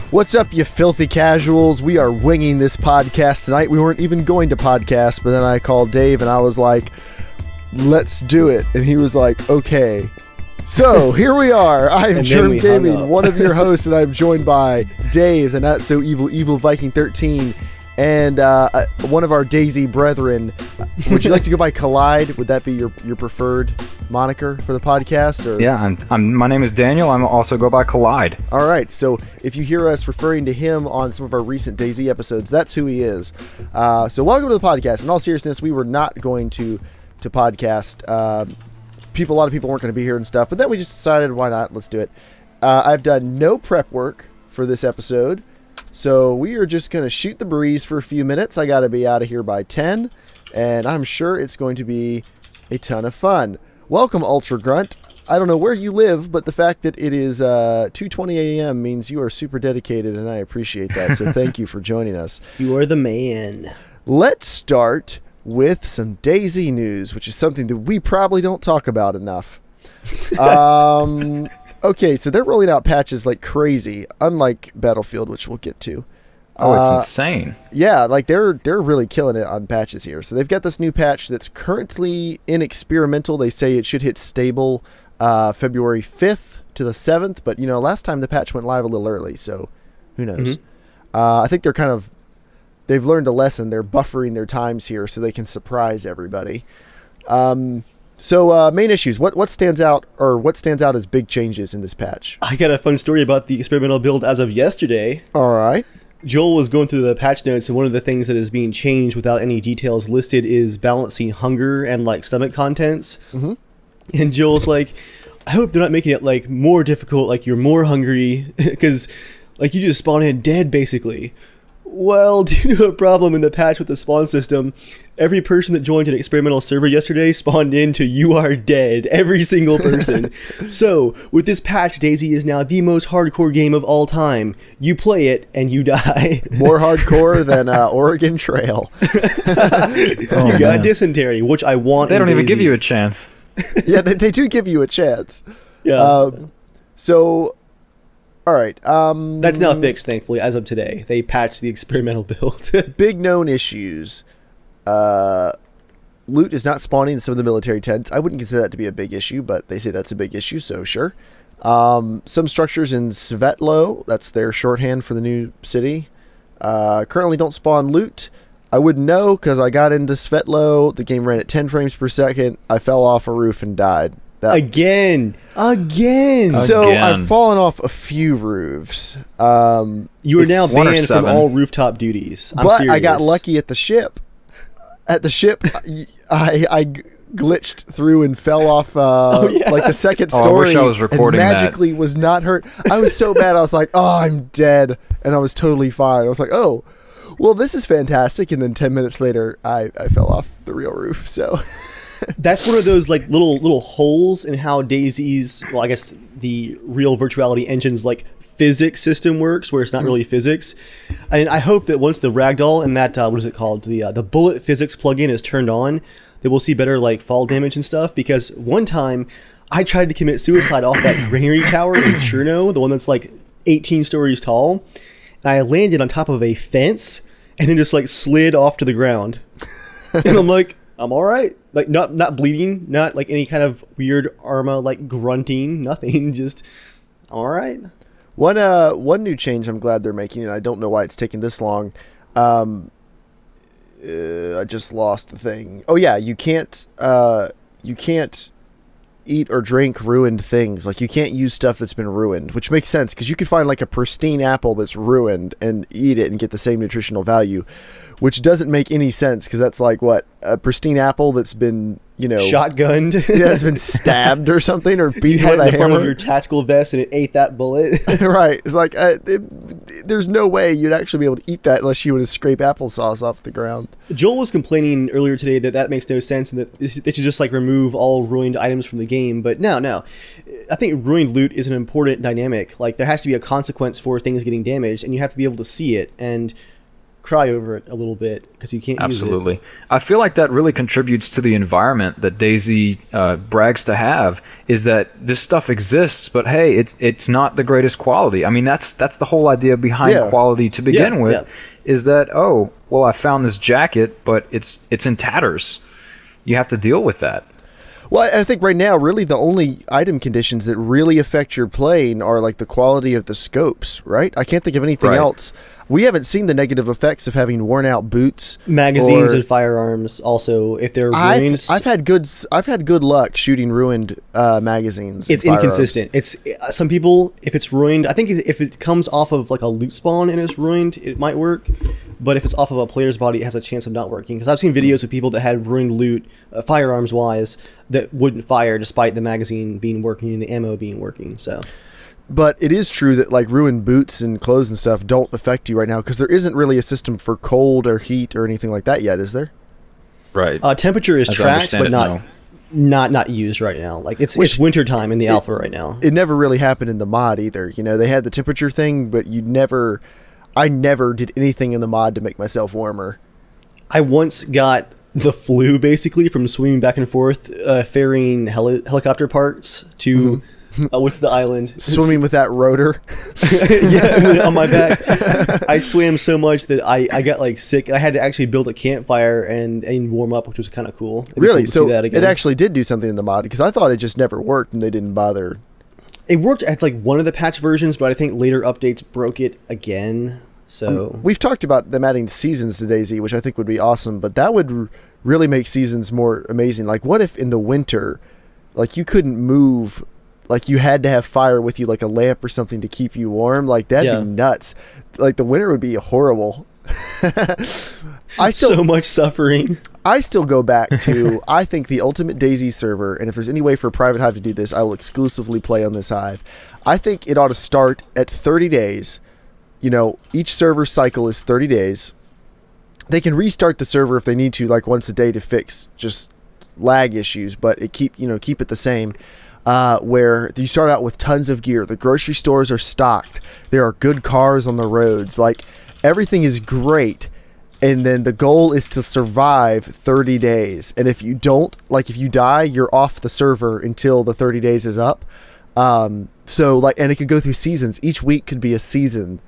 What's up, you filthy casuals? We are winging this podcast tonight. We weren't even going to podcast, but then I called Dave and I was like, let's do it. And he was like, okay. So here we are. I am JERMgaming, one of your hosts, and I'm joined by Dave, the Not So Evil Viking 13, and one of our DayZ brethren. Would you like to go by Collide? Would that be your preferred moniker for the podcast? Or? Yeah, my name is Daniel. I'm also go by Collide. All right, so if you hear us referring to him on some of our recent DayZ episodes, that's who he is. So welcome to the podcast. In all seriousness, we were not going to podcast. A lot of people weren't going to be here and stuff, but then we just decided, why not? Let's do it. I've done no prep work for this episode, so we are just going to shoot the breeze for a few minutes. I got to be out of here by 10, and I'm sure it's going to be a ton of fun. Welcome, Ultra Grunt. I don't know where you live, but the fact that it is 2:20 a.m. means you are super dedicated, and I appreciate that, so thank you for joining us. You are the man. Let's start with some DayZ news, which is something that we probably don't talk about enough. Okay, so they're rolling out patches like crazy, unlike Battlefield, which we'll get to. Oh, it's insane. Yeah, like they're really killing it on patches here. So they've got this new patch that's currently in experimental. They say it should hit stable February 5th to the 7th, but last time the patch went live a little early, so who knows. I think they've learned a lesson. They're buffering their times here so they can surprise everybody. So main issues. What stands out as big changes in this patch? I got a fun story about the experimental build as of yesterday. All right. Joel was going through the patch notes, and one of the things that is being changed without any details listed is balancing hunger and stomach contents. Mm-hmm. And Joel's like, I hope they're not making it more difficult, like you're more hungry, because you just spawn in dead basically. Well, due to a problem in the patch with the spawn system, every person that joined an experimental server yesterday spawned into "you are dead," every single person. So, with this patch, DayZ is now the most hardcore game of all time. You play it, and you die. More hardcore than Oregon Trail. You got dysentery, which I want. They don't even DayZ. give you a chance. Yeah, they do give you a chance. Yeah. So... All right. That's now fixed, thankfully, as of today. They patched the experimental build. Big known issues. Loot is not spawning in some of the military tents. I wouldn't consider that to be a big issue, but they say that's a big issue, so sure. Some structures in Svetlo, that's their shorthand for the new city, currently don't spawn loot. I wouldn't know because I got into Svetlo. The game ran at 10 frames per second. I fell off a roof and died. Again. So I've fallen off a few roofs. You are now banned from all rooftop duties. I'm serious. I got lucky at the ship. At the ship, I glitched through and fell off the second story. I wish I was recording and magically was not hurt. I was so bad. I was like, oh, I'm dead. And I was totally fine. I was like, oh, well, this is fantastic. And then 10 minutes later, I fell off the real roof. So... That's one of those little holes in how DayZ's, well, I guess the real virtuality engine's physics system works, where it's not really physics. And I hope that once the ragdoll and that what is it called, the bullet physics plugin is turned on, that we'll see better fall damage and stuff. Because one time I tried to commit suicide off that granary tower in Cherno, the one that's 18 stories tall, and I landed on top of a fence and then just slid off to the ground. And I'm like, I'm all right. Not bleeding, not any kind of weird Arma grunting, nothing. Just all right. One new change I'm glad they're making, and I don't know why it's taking this long. I just lost the thing. Oh yeah, you can't eat or drink ruined things. You can't use stuff that's been ruined, which makes sense because you could find a pristine apple that's ruined and eat it and get the same nutritional value, which doesn't make any sense because that's a pristine apple that's been shotgunned. Yeah, it's been stabbed or something or beaten you had with it in the a front hammer. of your tactical vest and it ate that bullet. Right. It's there's no way you'd actually be able to eat that unless you would have scraped applesauce off the ground. Joel was complaining earlier today that makes no sense and that they should just remove all ruined items from the game. But no. I think ruined loot is an important dynamic. There has to be a consequence for things getting damaged and you have to be able to see it. And cry over it a little bit because you can't use it. Absolutely. I feel like that really contributes to the environment that DayZ brags to have, is that this stuff exists, but hey, it's not the greatest quality. I mean, that's the whole idea behind quality to begin with, is that, oh, well, I found this jacket, but it's in tatters. You have to deal with that. Well, I think right now, really the only item conditions that really affect your playing are like the quality of the scopes, right? I can't think of anything else. We haven't seen the negative effects of having worn out boots, magazines, and firearms. Also, if they're ruined, I've had good luck shooting ruined magazines. It's inconsistent. It's some people, if it's ruined, I think if it comes off of like a loot spawn and it's ruined, it might work. But if it's off of a player's body, it has a chance of not working. Because I've seen videos of people that had ruined loot, firearms-wise, that wouldn't fire despite the magazine being working and the ammo being working. So, but it is true that like ruined boots and clothes and stuff don't affect you right now because there isn't really a system for cold or heat or anything like that yet, is there? Right. Temperature is tracked, but not used right now. Like it's winter time in the alpha right now. It never really happened in the mod either. You know, they had the temperature thing, but I never did anything in the mod to make myself warmer. I once got the flu basically from swimming back and forth, ferrying helicopter parts to what's the island? Swimming with that rotor. Yeah, on my back. I swam so much that I got like sick. I had to actually build a campfire and warm up, which was kind of cool. Really? Cool So that again. it actually did do something in the mod because I thought it just never worked and they didn't bother. It worked at like one of the patch versions, but I think later updates broke it again. So we've talked about them adding seasons to DayZ, which I think would be awesome, but that would really make seasons more amazing. Like, what if in the winter, like you couldn't move, like you had to have fire with you, like a lamp or something to keep you warm? Like that'd be nuts. Like the winter would be horrible. So much suffering. I still go back to, I think the ultimate DayZ server, and if there's any way for a private hive to do this, I will exclusively play on this hive. I think it ought to start at 30 days. You know, each server cycle is 30 days. They can restart the server if they need to, like once a day to fix just lag issues, but keep it the same. Where you start out with tons of gear. The grocery stores are stocked. There are good cars on the roads. Like everything is great. And then the goal is to survive 30 days. And if you don't, like if you die, you're off the server until the 30 days is up. So like, and it could go through seasons. Each week could be a season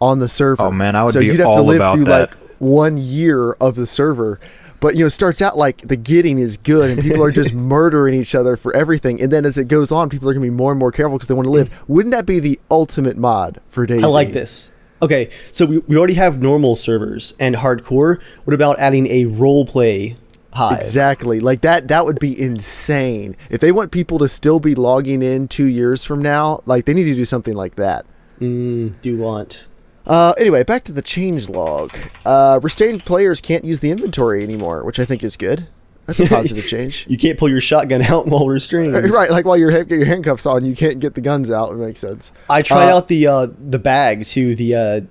on the server. Oh man, I would so be you'd have all to live about through that. like 1 year of the server. But you know, it starts out like the getting is good and people are just murdering each other for everything. And then as it goes on, people are gonna be more and more careful because they want to live. Wouldn't that be the ultimate mod for DayZ? I like this. Okay, so we already have normal servers and hardcore. What about adding a role play hive? Exactly. Like that would be insane. If they want people to still be logging in 2 years from now, like they need to do something like that. Do want. Anyway, back to the changelog. Restrained players can't use the inventory anymore, which I think is good. That's a positive change. You can't pull your shotgun out while restrained. Right, like while you get your handcuffs on, you can't get the guns out. It makes sense. I tried out the bag too. The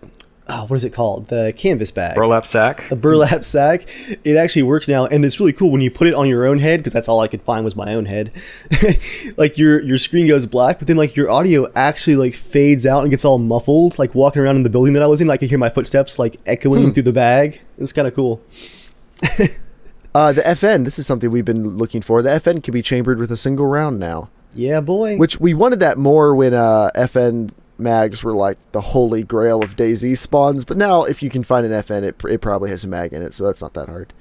what is it called? The canvas bag. Burlap sack. The burlap sack. It actually works now, and it's really cool when you put it on your own head, because that's all I could find was my own head. Like your screen goes black, but then like your audio actually like fades out and gets all muffled. Like walking around in the building that I was in, I could hear my footsteps like echoing through the bag. It's kind of cool. The FN, this is something we've been looking for. The FN can be chambered with a single round now. Yeah, boy. Which we wanted that more when FN mags were like the holy grail of DayZ spawns, but now if you can find an FN, it probably has a mag in it, so that's not that hard.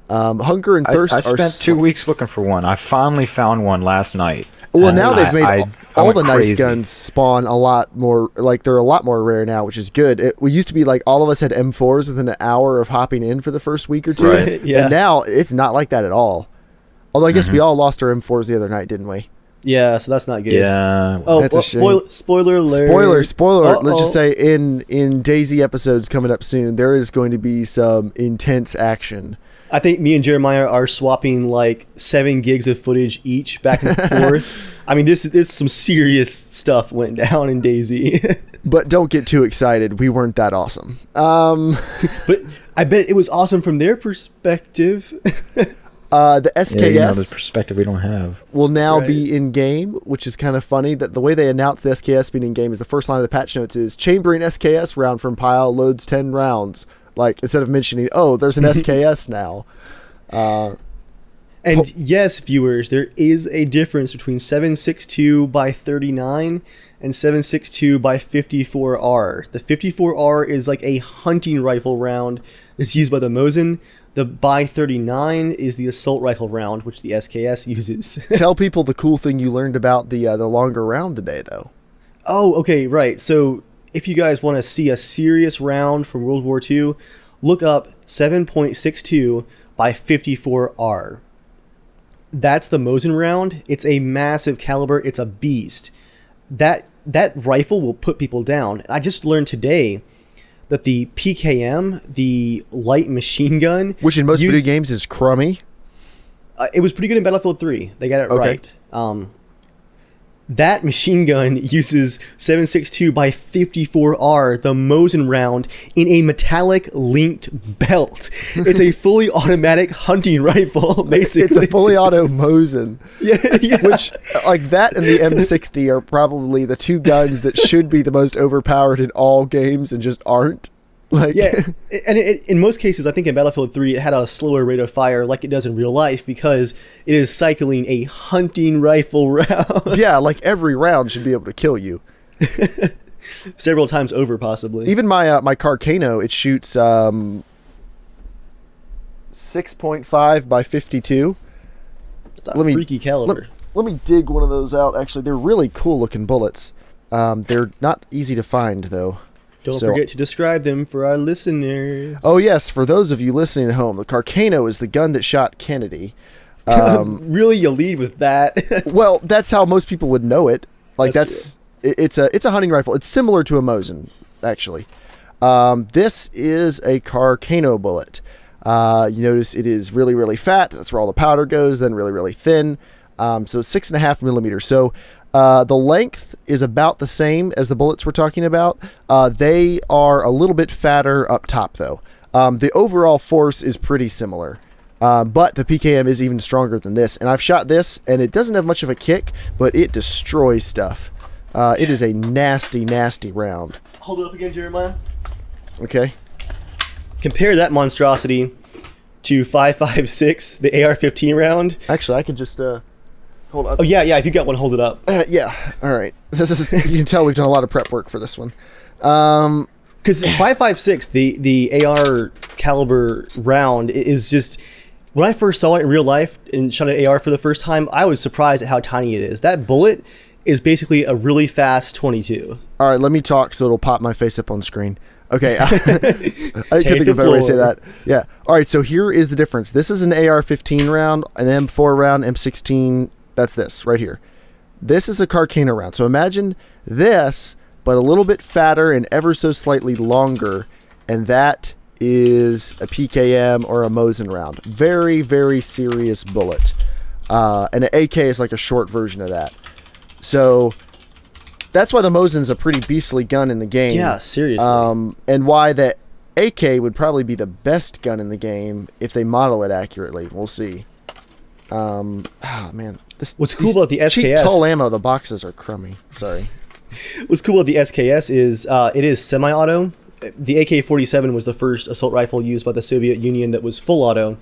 Hunger and thirst I spent 2 weeks looking for one. I finally found one last night. Well, now they've made all the nice crazy. guns spawn a lot more, like they're a lot more rare now, which is good. We used to be like all of us had M4s within an hour of hopping in for the first week or two. Right. Yeah. And now it's not like that at all. Although I guess we all lost our M4s the other night, didn't we? Yeah, so that's not good. Yeah. Oh, That's a shame. spoiler alert. Spoiler. Let's just say in DayZ episodes coming up soon, there is going to be some intense action. I think me and Jeremiah are swapping like 7 gigs of footage each back and forth. I mean, this some serious stuff went down in DayZ. But don't get too excited. We weren't that awesome. But I bet it was awesome from their perspective. The SKS Yeah, the perspective we don't have. will now right. be in game, which is kind of funny. That the way they announced the SKS being in game is the first line of the patch notes is chambering SKS round from pile loads 10 rounds. like instead of mentioning, oh, there's an SKS now. And yes, viewers, there is a difference between 7.62 by 39 and 7.62 by 54R. The 54R is like a hunting rifle round that's used by the Mosin. The by 39 is the assault rifle round, which the SKS uses. Tell people the cool thing you learned about the longer round today, though. Oh, okay, right. So if you guys want to see a serious round from World War II, look up 7.62 by 54R. That's the Mosin round. It's a massive caliber. It's a beast. That rifle will put people down. I just learned today that the PKM, the light machine gun, which in most video games is crummy. It was pretty good in Battlefield 3. They got it right. That machine gun uses 7.62 by 54R, the Mosin round, in a metallic linked belt. It's a fully automatic hunting rifle, basically. It's a fully auto Mosin. Yeah. Which, like, that and the M60 are probably the two guns that should be the most overpowered in all games and just aren't. Like, yeah, and in most cases, I think in Battlefield 3, it had a slower rate of fire like it does in real life because it is cycling a hunting rifle round. Yeah, like every round should be able to kill you. Several times over, possibly. Even my Carcano, it shoots 6.5 by 52. It's a freaky caliber. Let me dig one of those out, actually. They're really cool looking bullets. They're not easy to find, though. Don't forget to describe them for our listeners. Oh, yes. For those of you listening at home, the Carcano is the gun that shot Kennedy. Really, you lead with that? Well, that's how most people would know it. Like, it's a hunting rifle. It's similar to a Mosin, actually. This is a Carcano bullet. You notice it is really, really fat. That's where all the powder goes. Then really, really thin. So 6.5 millimeters. So the length is about the same as the bullets we're talking about. They are a little bit fatter up top, though. The overall force is pretty similar. But the PKM is even stronger than this. And I've shot this, and it doesn't have much of a kick, but it destroys stuff. It is a nasty, nasty round. Hold it up again, Jeremiah. Okay. Compare that monstrosity to 5.56, the AR-15 round. Actually, I could just... hold up. Oh, yeah, if you got one, hold it up. Yeah, all right. This is, you can tell we've done a lot of prep work for this one. Because 5.56, the AR caliber round is just... When I first saw it in real life and shot an AR for the first time, I was surprised at how tiny it is. That bullet is basically a really fast 22. All right, let me talk so it'll pop my face up on screen. Okay, I could think of a better way to say that. Yeah. All right, so here is the difference. This is an AR-15 round, an M4 round, M16. That's this right here. This is a Carcano round. So imagine this, but a little bit fatter and ever so slightly longer, and that is a PKM or a Mosin round. Very, very serious bullet. And an AK is like a short version of that. So that's why the Mosin's a pretty beastly gun in the game. Yeah, seriously. And why the AK would probably be the best gun in the game if they model it accurately. We'll see. Oh man, what's cool about the SKS? Cheap tall ammo. The boxes are crummy. Sorry. What's cool about the SKS is it is semi-auto. The AK-47 was the first assault rifle used by the Soviet Union that was full auto.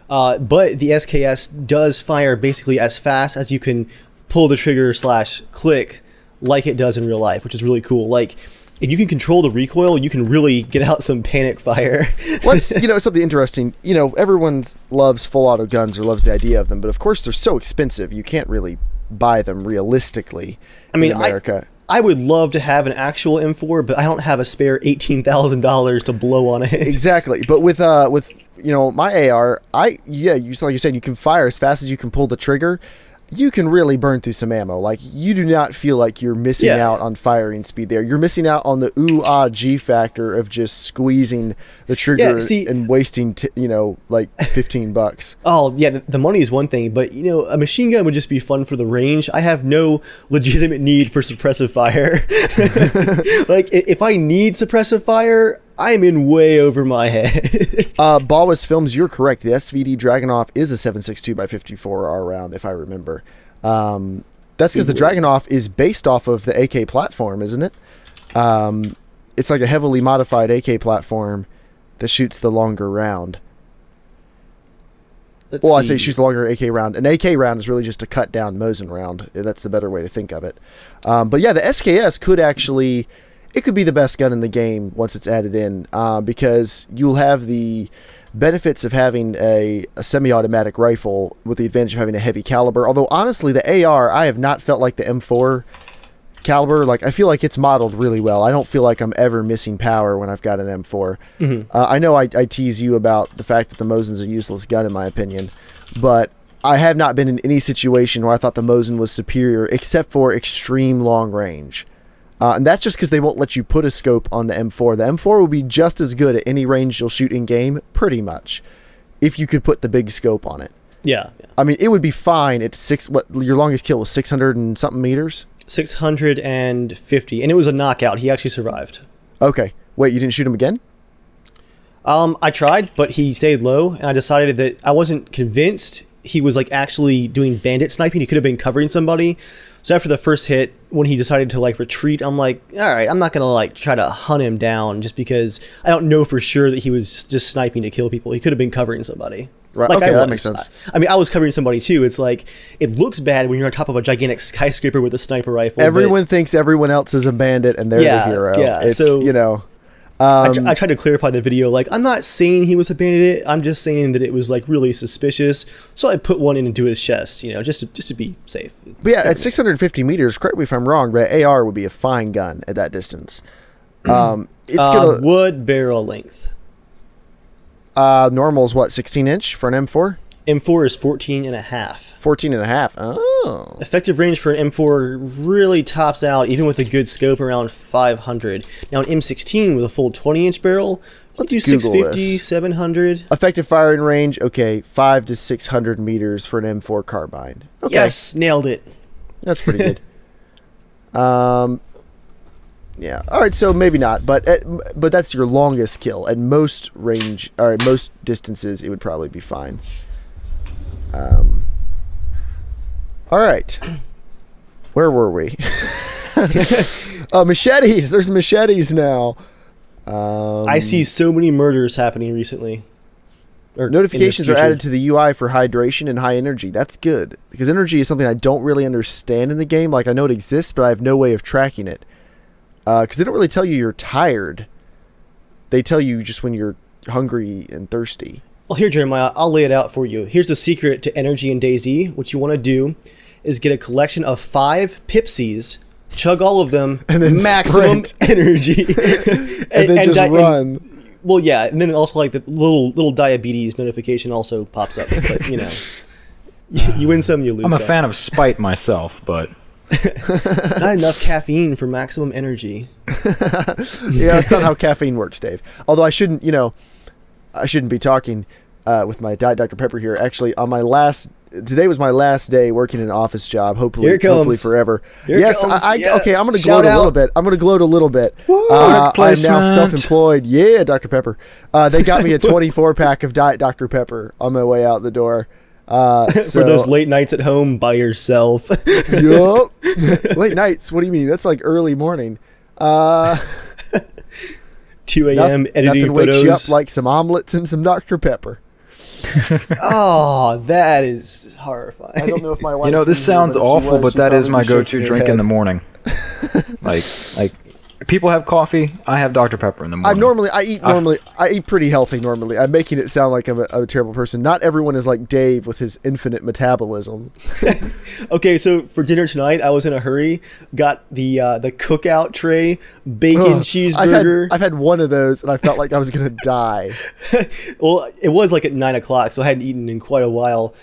But the SKS does fire basically as fast as you can pull the trigger / click, like it does in real life, which is really cool. Like, if you can control the recoil, you can really get out some panic fire. What's something interesting? Everyone loves full auto guns or loves the idea of them, but of course they're so expensive you can't really buy them realistically. In America. I would love to have an actual M4, but I don't have a spare $18,000 to blow on it. Exactly, but with my AR, like you said, you can fire as fast as you can pull the trigger. You can really burn through some ammo. Like, you do not feel like you're missing out on firing speed there. You're missing out on the G factor of just squeezing the trigger and wasting, like $15. Oh, yeah, the money is one thing, but, a machine gun would just be fun for the range. I have no legitimate need for suppressive fire. Like, if I need suppressive fire, I'm in way over my head. Balwas Films, you're correct. The SVD Dragunov is a 7.62 by 54R round, if I remember. That's because the Dragunov is based off of the AK platform, isn't it? It's like a heavily modified AK platform that shoots the longer round. Let's I see. say shoots the longer AK round. An AK round is really just a cut down Mosin round. That's the better way to think of it. But yeah, the SKS could actually, it could be the best gun in the game once it's added in, because you'll have the benefits of having a semi-automatic rifle with the advantage of having a heavy caliber. Although honestly, the AR, I have not felt like the M4 caliber, like I feel like it's modeled really well. I don't feel like I'm ever missing power when I've got an M4. I know I tease you about the fact that the Mosin's a useless gun in my opinion, but I have not been in any situation where I thought the Mosin was superior except for extreme long range. And that's just because they won't let you put a scope on the M4. The M4 will be just as good at any range you'll shoot in game, pretty much, if you could put the big scope on it. Yeah. I mean, it would be fine at what your longest kill was 600 and something meters? 650, and it was a knockout. He actually survived. Okay. Wait, you didn't shoot him again? I tried, but he stayed low, and I decided that I wasn't convinced he was like actually doing bandit sniping. He could have been covering somebody. So after the first hit, when he decided to like retreat, I'm like, all right, I'm not gonna like try to hunt him down just because I don't know for sure that he was just sniping to kill people. He could have been covering somebody. Right. Like Okay, I that was. makes sense. I mean, I was covering somebody too. It's like, it looks bad when you're on top of a gigantic skyscraper with a sniper rifle. Everyone thinks everyone else is a bandit and they're the hero. Yeah, It's, so you know. I tried to clarify the video. Like, I'm not saying he was a bandit. I'm just saying that it was like really suspicious. So I put one into his chest, you know, just to be safe. But yeah, at 650 meters, correct me if I'm wrong, but AR would be a fine gun at that distance. It's gonna wood barrel length. normal is what, 16 inch for an M4? M4 is 14 and a half. 14 and a half. Oh. Effective range for an M4 really tops out, even with a good scope, around 500. Now an M16 with a full 20-inch barrel, let's do Google 650, this. 700. Effective firing range, okay, 5 to 600 meters for an M4 carbine. Okay. Yes, nailed it. That's pretty good. Yeah. All right. So maybe not, but that's your longest kill. At most range, or at most distances, it would probably be fine. All right. Where were we? Machetes. There's machetes now. I see so many murders happening recently. Notifications are added to the UI for hydration and high energy. That's good, because energy is something I don't really understand in the game. Like, I know it exists, but I have no way of tracking it. Because they don't really tell you you're tired. They tell you just when you're hungry and thirsty. Well, here, Jeremiah, I'll lay it out for you. Here's the secret to energy in DayZ. What you want to do is get a collection of 5 Pipsies, chug all of them, And then maximum sprint. energy. and then just run. Well, yeah, and then also like the little diabetes notification also pops up. But, you know, you win some, you lose I'm a some. fan of spite myself, but Not enough caffeine for maximum energy. Yeah, that's not how caffeine works, Dave. Although I shouldn't be talking with my Diet Dr. Pepper here. Actually, today was my last day working in an office job. Hopefully forever. Here it comes. Yeah. Okay, I'm going to Shout gloat a little out. bit. I'm going to gloat a little bit. Product I'm now placement. self-employed. Yeah, Dr. Pepper. They got me a 24-pack of Diet Dr. Pepper on my way out the door. For those late nights at home by yourself. Yup. Late nights? What do you mean? That's like early morning. 2 a.m. editing nothing wakes photos. you up like some omelets and some Dr. Pepper. Oh, that is horrifying. I don't know if my wife. you know, this sounds awful, but that is my go-to drink in the morning. like people have coffee, I have Dr. Pepper in the morning. I eat pretty healthy normally. I'm making it sound like I'm a terrible person. Not everyone is like Dave with his infinite metabolism. Okay, so for dinner tonight, I was in a hurry. Got the cookout tray, bacon cheeseburger. I've had one of those, and I felt like I was gonna die. Well, it was like at 9 o'clock, so I hadn't eaten in quite a while.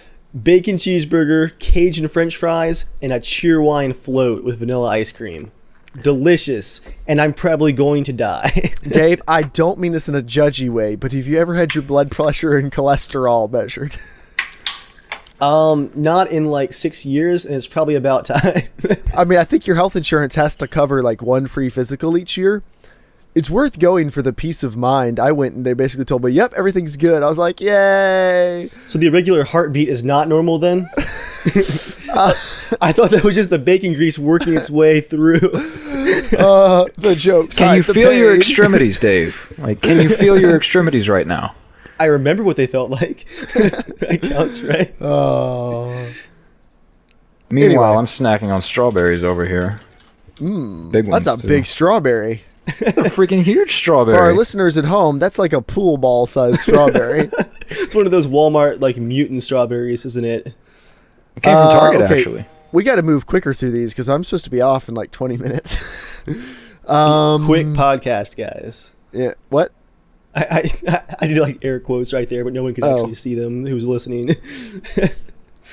Bacon cheeseburger, Cajun French fries, and a cheerwine float with vanilla ice cream. Delicious, and I'm probably going to die. Dave, I don't mean this in a judgy way, but have you ever had your blood pressure and cholesterol measured? Not in like 6 years, and it's probably about time. I mean, I think your health insurance has to cover like one free physical each year. It's worth going for the peace of mind. I went and they basically told me, yep, everything's good. I was like, yay. So the irregular heartbeat is not normal then? I thought that was just the bacon grease working its way through. The jokes. Can you hide the feel your pain. extremities, Dave? Like, can you feel your extremities right now? I remember what they felt like. That counts, right? Oh. Meanwhile, Anyway. I'm snacking on strawberries over here. Big ones. That's a too. big strawberry. That's a freaking huge strawberry. For our listeners at home, that's like a pool ball sized strawberry. It's one of those Walmart like mutant strawberries, isn't it? It came from Target, okay. actually. We got to move quicker through these because I'm supposed to be off in like 20 minutes. Quick podcast, guys. Yeah. What? I did like air quotes right there, but no one could actually see them who's listening.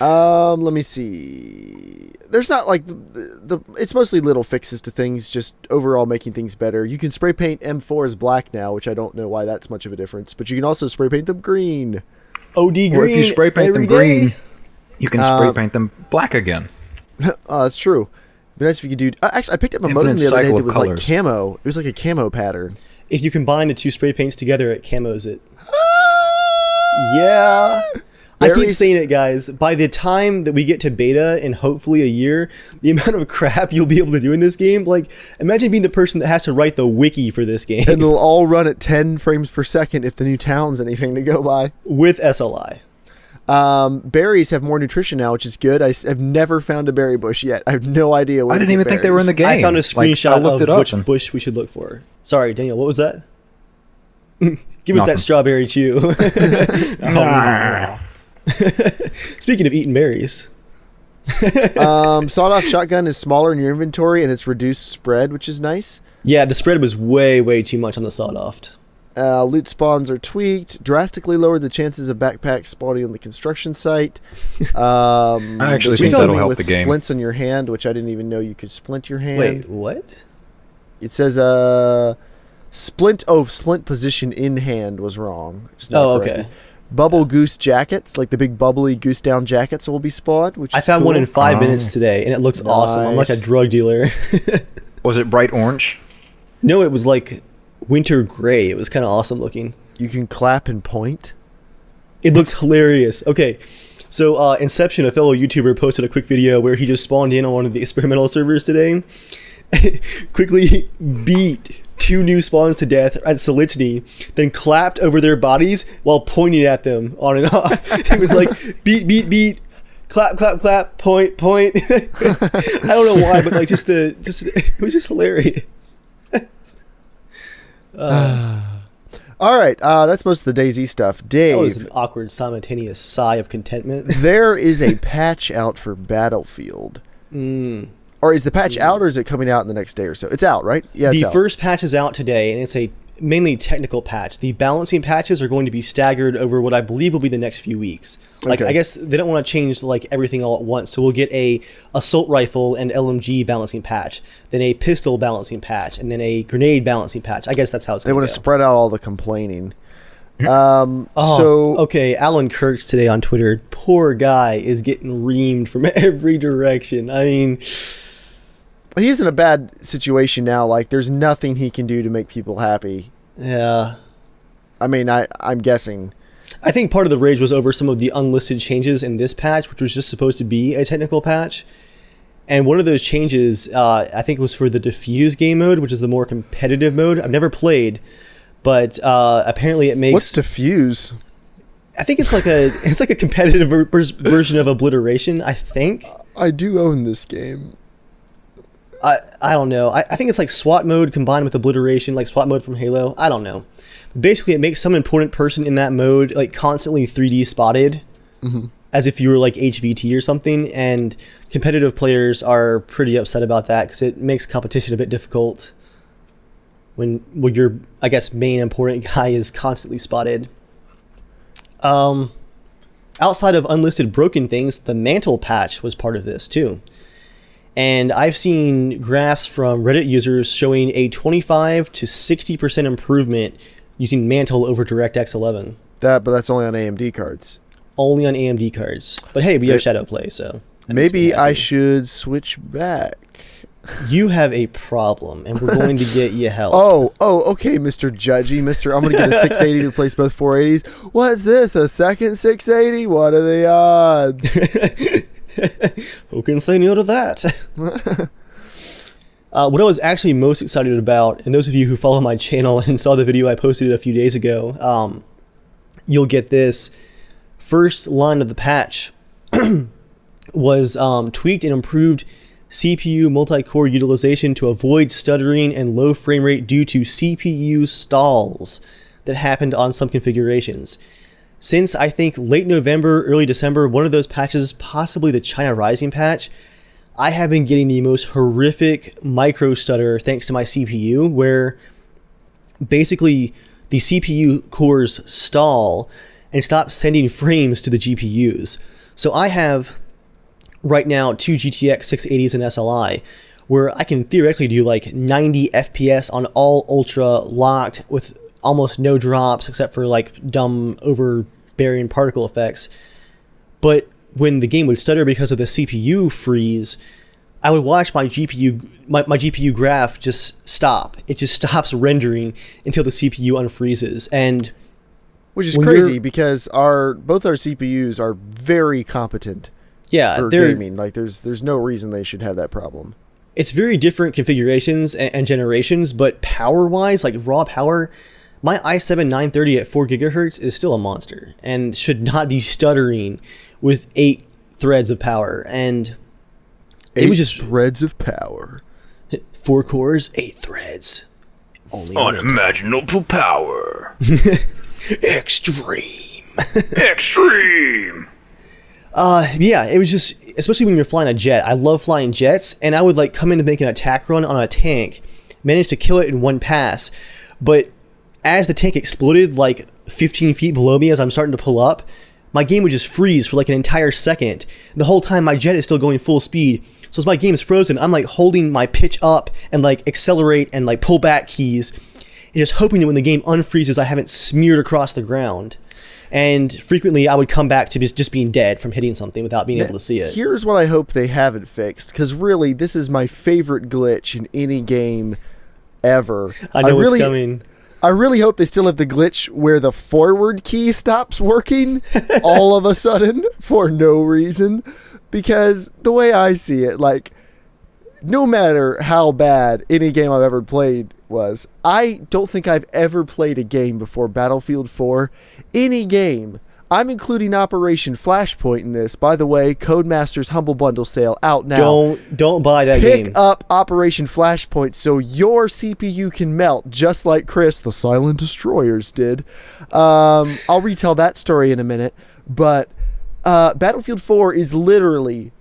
Let me see. There's not like the it's mostly little fixes to things, just overall making things better. You can spray paint M4s black now, which I don't know why that's much of a difference, but you can also spray paint them green. OD green. Or if you spray paint them every green, day. you can spray paint them black again. That's true. It'd be nice if you could do. Actually, I picked up a Infinite Mosin the other day cycle that of was colors. like camo. It was like a camo pattern. If you combine the two spray paints together, it camos it. Yeah. I keep Berries. saying it, guys. By the time that we get to beta in hopefully a year, the amount of crap you'll be able to do in this game, like, imagine being the person that has to write the wiki for this game And it'll all run at 10 frames per second if the new town's anything to go by. with SLI. Berries have more nutrition now, which is good. I've never found a berry bush yet. I have no idea where I to didn't get even think they were in the berries. game. I found a Like, screenshot I looked it of up which and- bush we should look for. Sorry, Daniel, what was that? Give us Nothing. that strawberry chew. Speaking of eating berries. Sawed-off shotgun is smaller in your inventory and it's reduced spread, which is nice. Yeah, the spread was way too much on the sawed-off. Loot spawns are tweaked, drastically lowered the chances of backpacks spawning on the construction site. I actually think Something that'll help with the game. splints on your hand, which I didn't even know you could splint your hand. Wait, what? It says splint position in hand was wrong. It's not Oh, correct. okay. Bubble goose jackets, like the big bubbly goose down jackets, will be spawned. Which I is found one cool. in 5 Oh. minutes today, and it looks awesome. I'm like a Nice. drug dealer. Was it bright orange? No, it was like winter gray. It was kind of awesome looking. You can clap and point. It looks hilarious. Okay, so Inception, a fellow YouTuber, posted a quick video where he just spawned in on one of the experimental servers today. Quickly beat 2 new spawns to death at Solitany, then clapped over their bodies while pointing at them on and off. It was like beat, clap, point. I don't know why, but like it was just hilarious. All right, that's most of the DayZ stuff. That was Dave, an awkward simultaneous sigh of contentment. there is a patch out for Battlefield. Or is the patch out, or is it coming out in the next day or so? It's out, right? Yeah, it's The out. first patch is out today, and it's a mainly technical patch. The balancing patches are going to be staggered over what I believe will be the next few weeks. Like, Okay. I guess they don't want to change like everything all at once, so we'll get a assault rifle and LMG balancing patch, then a pistol balancing patch, and then a grenade balancing patch. I guess that's how it's They going want to to go. spread out all the complaining. Oh, So okay, Alan Kirks today on Twitter, poor guy is getting reamed from every direction. I mean, he's in a bad situation now. Like, there's nothing he can do to make people happy. yeah. I mean, I'm guessing. I think part of the rage was over some of the unlisted changes in this patch, which was just supposed to be a technical patch. And one of those changes, I think, was for the diffuse game mode, which is the more competitive mode. I've never played, but apparently it makes. What's diffuse? I think it's like a competitive version of obliteration. I think. I do own this game. I don't know. I think it's like SWAT mode combined with obliteration, like SWAT mode from Halo. I don't know. Basically, it makes some important person in that mode like constantly 3D spotted, as if you were like HVT or something. And competitive players are pretty upset about that because it makes competition a bit difficult when your, I guess, main important guy is constantly spotted. Outside of unlisted broken things, the mantle patch was part of this too. And I've seen graphs from Reddit users showing a 25 to 60% improvement using Mantle over DirectX 11. But that's only on AMD cards. Only on AMD cards. But hey, we have Shadow Play, so that makes me Maybe I happy. should switch back. You have a problem, and we're going to get you help. Oh, okay, Mr. Judgy. I'm going to get a 680 to replace both 480s. What's this, a second 680? What are the odds? Who can say no to that? What I was actually most excited about, and those of you who follow my channel and saw the video I posted a few days ago, you'll get this. First line of the patch was tweaked and improved CPU multi-core utilization to avoid stuttering and low frame rate due to CPU stalls that happened on some configurations. Since I think late November, early December, one of those patches, possibly the China Rising patch, I have been getting the most horrific micro stutter thanks to my CPU, where basically the CPU cores stall and stop sending frames to the GPUs. So I have right now 2 GTX 680s and SLI, where I can theoretically do like 90 FPS on all ultra locked with almost no drops except for like dumb overbearing particle effects. But when the game would stutter because of the CPU freeze, I would watch my GPU graph just stop. It just stops rendering until the CPU unfreezes. And which is crazy because both our CPUs are very competent. Yeah, for gaming. Like there's no reason they should have that problem. It's very different configurations and generations, but power-wise, like raw power, my i7-930 at 4 gigahertz is still a monster and should not be stuttering with 8 threads of power. And it was just threads of power. 4 cores, 8 threads. Only unimaginable power. Extreme. Extreme. Yeah, it was just, especially when you're flying a jet. I love flying jets, and I would like come in to make an attack run on a tank, manage to kill it in one pass, but as the tank exploded like 15 feet below me as I'm starting to pull up, my game would just freeze for like an entire second. The whole time my jet is still going full speed. So as my game is frozen, I'm like holding my pitch up and like accelerate and like pull back keys, and just hoping that when the game unfreezes, I haven't smeared across the ground. And frequently I would come back to just being dead from hitting something without being able to see it. Here's what I hope they haven't fixed, because really this is my favorite glitch in any game ever. I know what's coming. I really hope they still have the glitch where the forward key stops working all of a sudden for no reason. Because the way I see it, like, no matter how bad any game I've ever played was, I don't think I've ever played a game before Battlefield 4. Any game. I'm including Operation Flashpoint in this. By the way, Codemasters Humble Bundle sale out now. Don't buy that game. Pick up Operation Flashpoint so your CPU can melt, just like Chris, the Silent Destroyers, did. I'll retell that story in a minute. But Battlefield 4 is literally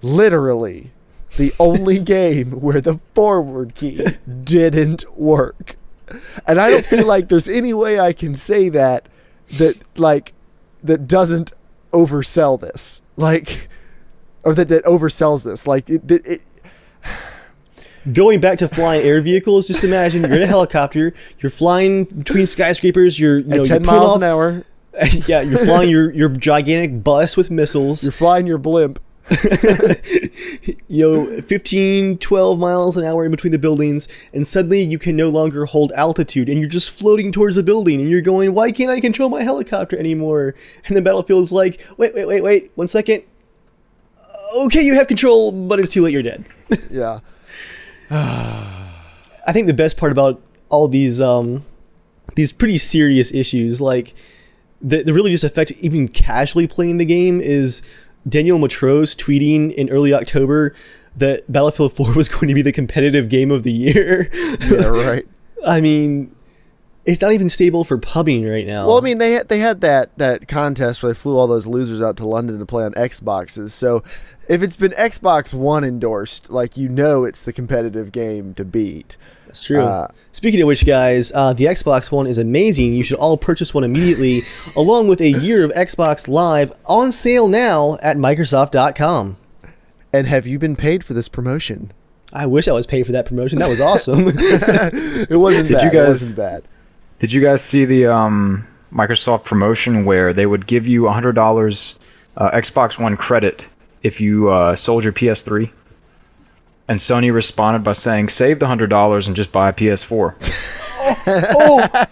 the only game where the forward key didn't work. And I don't feel like there's any way I can say that doesn't oversell this. Like, or that oversells this. Like, it going back to flying air vehicles, just imagine you're in a helicopter, you're flying between skyscrapers, at 10 miles an hour. Yeah, you're flying your gigantic bus with missiles. You're flying your blimp. 15, 12 miles an hour in between the buildings, and suddenly you can no longer hold altitude, and you're just floating towards the building, and you're going, why can't I control my helicopter anymore? And the Battlefield's like, wait, 1 second. Okay, you have control, but it's too late, you're dead. Yeah. I think the best part about all these pretty serious issues, like, that really just affect even casually playing the game, is Daniel Matros tweeting in early October that Battlefield 4 was going to be the competitive game of the year. Yeah, right. I mean, it's not even stable for pubbing right now. Well, I mean, they had that contest where they flew all those losers out to London to play on Xboxes. So if it's been Xbox One endorsed, like, it's the competitive game to beat. That's true. Speaking of which, guys, the Xbox One is amazing. You should all purchase one immediately, along with a year of Xbox Live on sale now at Microsoft.com. And have you been paid for this promotion? I wish I was paid for that promotion. That was awesome. It wasn't bad. It wasn't bad. Did you guys see the Microsoft promotion where they would give you $100 Xbox One credit if you sold your PS3? And Sony responded by saying, save the $100 and just buy a PS4.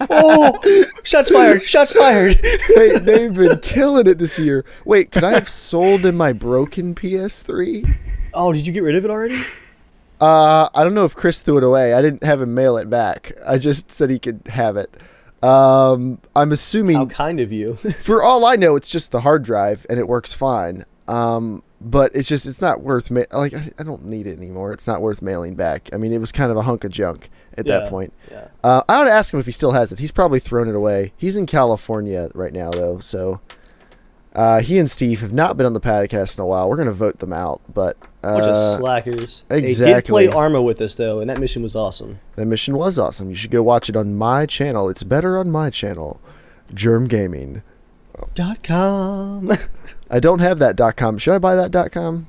Oh, shots fired. They've been killing it this year. Wait, could I have sold in my broken PS3? Oh, did you get rid of it already? I don't know if Chris threw it away. I didn't have him mail it back. I just said he could have it. I'm assuming. How kind of you. For all I know, it's just the hard drive and it works fine. But it's not worth I don't need it anymore. It's not worth mailing back. I mean, it was kind of a hunk of junk at that point. Yeah. I ought to ask him if he still has it. He's probably thrown it away. He's in California right now though, so he and Steve have not been on the podcast in a while. We're gonna vote them out, but bunch of slackers. Exactly. They did play Arma with us though, and that mission was awesome. That mission was awesome. You should go watch it on my channel. It's better on my channel, JERMgaming. .com. I don't have that .com. Should I buy that .com?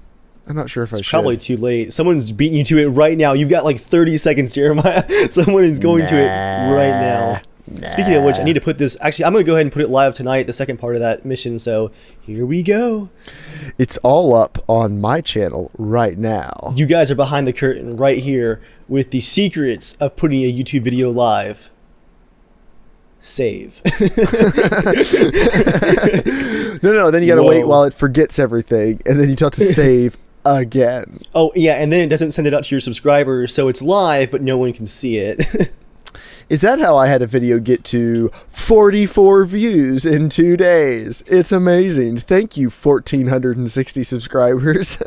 I'm not sure if I should. Probably too late. Someone's beating you to it right now. You've got like 30 seconds, Jeremiah. Someone is going to it right now. Speaking of which, I need to put this. Actually, I'm going to go ahead and put it live tonight, the second part of that mission. So here we go. It's all up on my channel right now. You guys are behind the curtain right here with the secrets of putting a YouTube video live. Save. No, then you gotta wait while it forgets everything, and then you tell it to save again. Oh yeah, and then it doesn't send it out to your subscribers, so it's live but no one can see it. Is that how I had a video get to 44 views in 2 days? It's amazing. Thank you, 1,460 subscribers.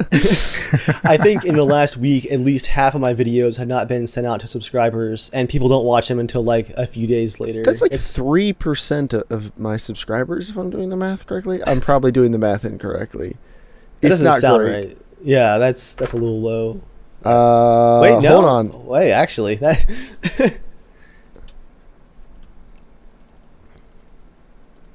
I think in the last week, at least half of my videos have not been sent out to subscribers, and people don't watch them until like a few days later. That's like 3% of my subscribers, if I'm doing the math correctly. I'm probably doing the math incorrectly. It It's doesn't not sound great. right. Yeah, that's a little low. Wait, no. Hold on. Wait, actually, that.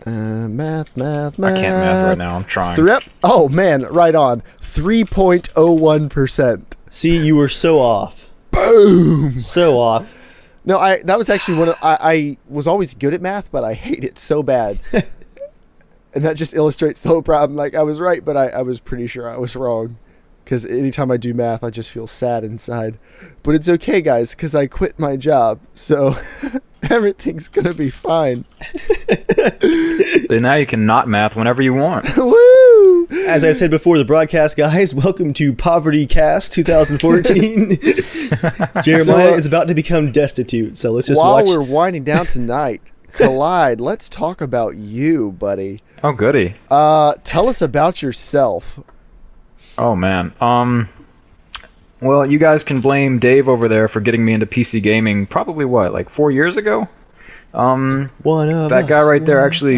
Math. I can't math right now. I'm trying. Oh man, right on. 3.01%. See, you were so off. Boom. So off. No, that was actually I was always good at math, but I hate it so bad. And that just illustrates the whole problem. Like, I was right, but I was pretty sure I was wrong. Because anytime I do math, I just feel sad inside. But it's okay, guys, because I quit my job. So everything's going to be fine. So now you can not math whenever you want. Woo! As I said before the broadcast, guys, welcome to Poverty Cast 2014. Jeremiah is about to become destitute, so let's just watch. While we're winding down tonight, Collide, let's talk about you, buddy. Oh, goody. Tell us about yourself. Oh, man. Well, you guys can blame Dave over there for getting me into PC gaming probably, like 4 years ago? That guy right there actually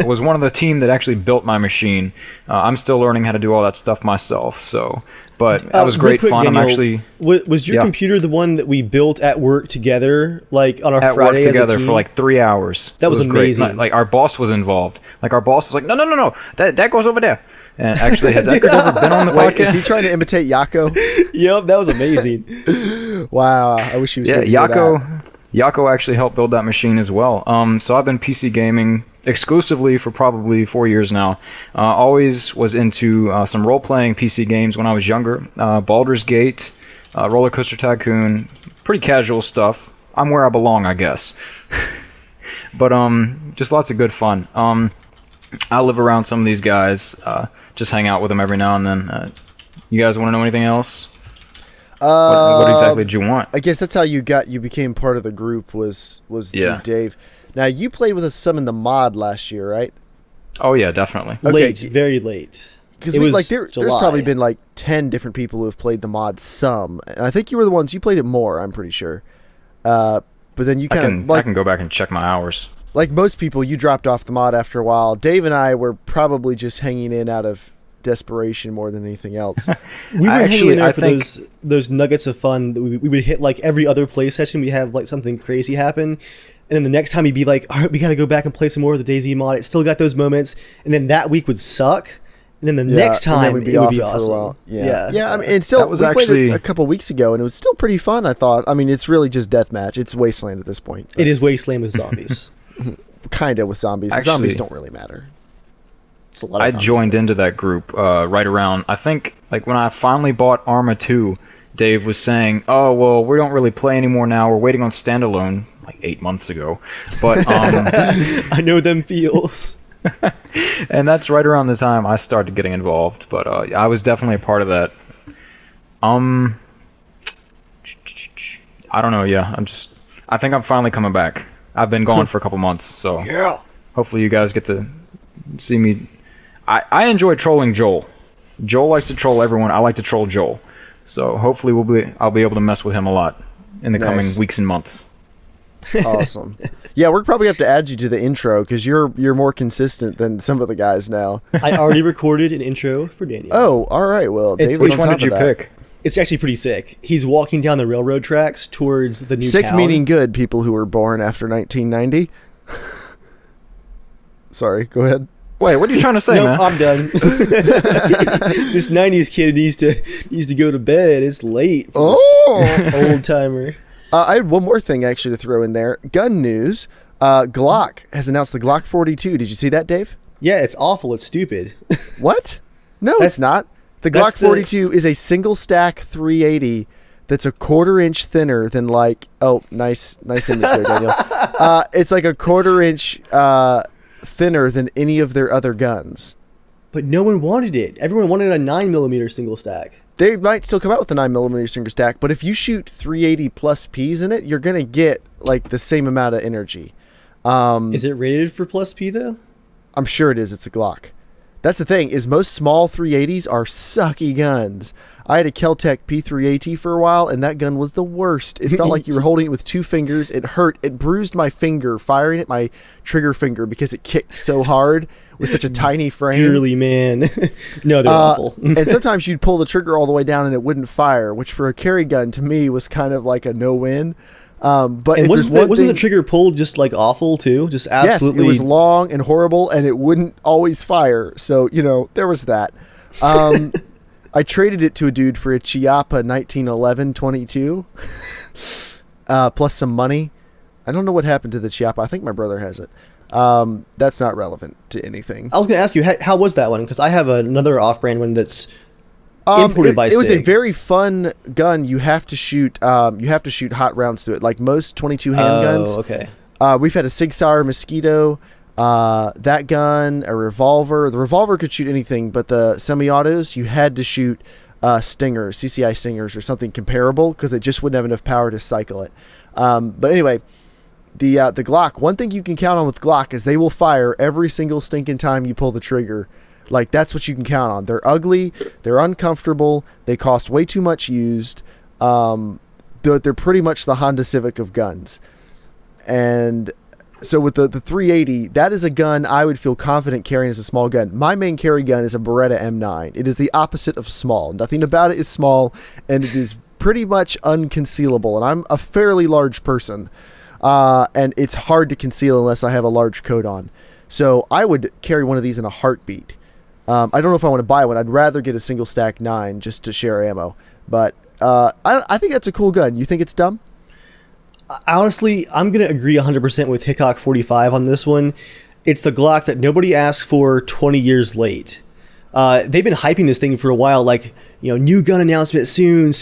was one of the team that actually built my machine. I'm still learning how to do all that stuff myself, so... But that was great fun. Daniel, I'm actually... Was your computer the one that we built at work together, like on our Friday as a team? At work together for like 3 hours. That was amazing. Great. Like, our boss was involved. Like, our boss was like, no, that goes over there. And actually, has that ever been on the podcast? Is he trying to imitate Yako? Yep, that was amazing. Wow, I wish he was here to hear that. Yako actually helped build that machine as well. So I've been PC gaming exclusively for probably 4 years now. Always was into some role-playing PC games when I was younger. Baldur's Gate, Roller Coaster Tycoon, pretty casual stuff. I'm where I belong, I guess. But just lots of good fun. I live around some of these guys. Just hang out with them every now and then. You guys want to know anything else? What exactly did you want? I guess that's how you became part of the group was through Dave. Now, you played with us some in the mod last year, right? Oh yeah, definitely. Late, very late. Because there's probably been like 10 different people who have played the mod some, and I think you were the ones you played it more. I'm pretty sure. But then you kind of I can go back and check my hours. Like most people, you dropped off the mod after a while. Dave and I were probably just hanging in out of desperation more than anything else. We were hanging in there for those nuggets of fun that we would hit. Like every other play session, we have like something crazy happen, and then the next time you'd be like, all right, we got to go back and play some more of the DayZ mod. It still got those moments, and then that week would suck, and then the next time it would be awesome. For a while. Yeah. I mean, and still, we played it a couple weeks ago, and it was still pretty fun. I thought. I mean, it's really just deathmatch. It's Wasteland at this point. It is Wasteland with zombies. Kind of with zombies. The zombies don't really matter. I joined into that group right around, I think, like when I finally bought Arma 2, Dave was saying, oh, well, we don't really play anymore now. We're waiting on standalone, like 8 months ago. But I know them feels. And that's right around the time I started getting involved. But I was definitely a part of that. I don't know. Yeah, I think I'm finally coming back. I've been gone for a couple months, so Yeah. hopefully you guys get to see me. I enjoy trolling Joel. Joel likes to troll everyone. I like to troll Joel. So hopefully I'll be able to mess with him a lot in the coming weeks and months. Awesome. Yeah, we're probably have to add you to the intro because you're more consistent than some of the guys now. I already recorded an intro for Daniel. Oh, all right. Well, David's Which on one top did you of that. pick? It's actually pretty sick. He's walking down the railroad tracks towards the new Sick town. meaning good, people who were born after 1990. Sorry, go ahead. Wait, what are you trying to say, Nope, man? I'm done. This 90s kid needs to go to bed. It's late for this old timer. I had one more thing actually to throw in there. Gun news. Glock has announced the Glock 42. Did you see that, Dave? Yeah, it's awful. It's stupid. What? No, That's- it's not. The that's Glock 42 is a single stack 380 that's a 1/4 inch thinner than like. Oh, nice image there, Daniel. It's like a 1/4 inch thinner than any of their other guns. But no one wanted it. Everyone wanted a 9mm single stack. They might still come out with a 9mm single stack, but if you shoot 380 plus Ps in it, you're gonna get like the same amount of energy. Is it rated for plus P though? I'm sure it is. It's a Glock. That's the thing, is most small 380s are sucky guns. I had a Keltec P3AT for a while, and that gun was the worst. It felt like you were holding it with two fingers. It hurt. It bruised my finger, firing at my trigger finger because it kicked so hard with such a tiny frame. Purely, man. No, they're awful. And sometimes you'd pull the trigger all the way down and it wouldn't fire, which for a carry gun to me was kind of like a no-win. But And if there's wasn't one the thing- trigger pulled just like awful too? Just absolutely. Yes, it was long and horrible, and it wouldn't always fire. So, there was that. I traded it to a dude for a Chiappa 1911 22, plus some money. I don't know what happened to the Chiappa. I think my brother has it. That's not relevant to anything. I was going to ask you, how was that one? Because I have another off-brand one that's imported by it was a SIG. very fun gun. You have to shoot hot rounds to it, like most 22 handguns. Oh, okay. We've had a Sig Sauer Mosquito, that gun, a revolver. The revolver could shoot anything, but the semi-autos, you had to shoot Stingers, CCI Stingers, or something comparable because it just wouldn't have enough power to cycle it. But anyway, the Glock. One thing you can count on with Glock is they will fire every single stinking time you pull the trigger. Like, that's what you can count on. They're ugly. They're uncomfortable. They cost way too much used. They're pretty much the Honda Civic of guns. And so with the 380, that is a gun I would feel confident carrying as a small gun. My main carry gun is a Beretta M9. It is the opposite of small. Nothing about it is small, and it is pretty much unconcealable. And I'm a fairly large person, and it's hard to conceal unless I have a large coat on. So I would carry one of these in a heartbeat. I don't know if I want to buy one. I'd rather get a single stack 9 just to share ammo. But I think that's a cool gun. You think it's dumb? Honestly, I'm going to agree 100% with Hickok 45 on this one. It's the Glock that nobody asked for 20 years late. They've been hyping this thing for a while, like, new gun announcement soon,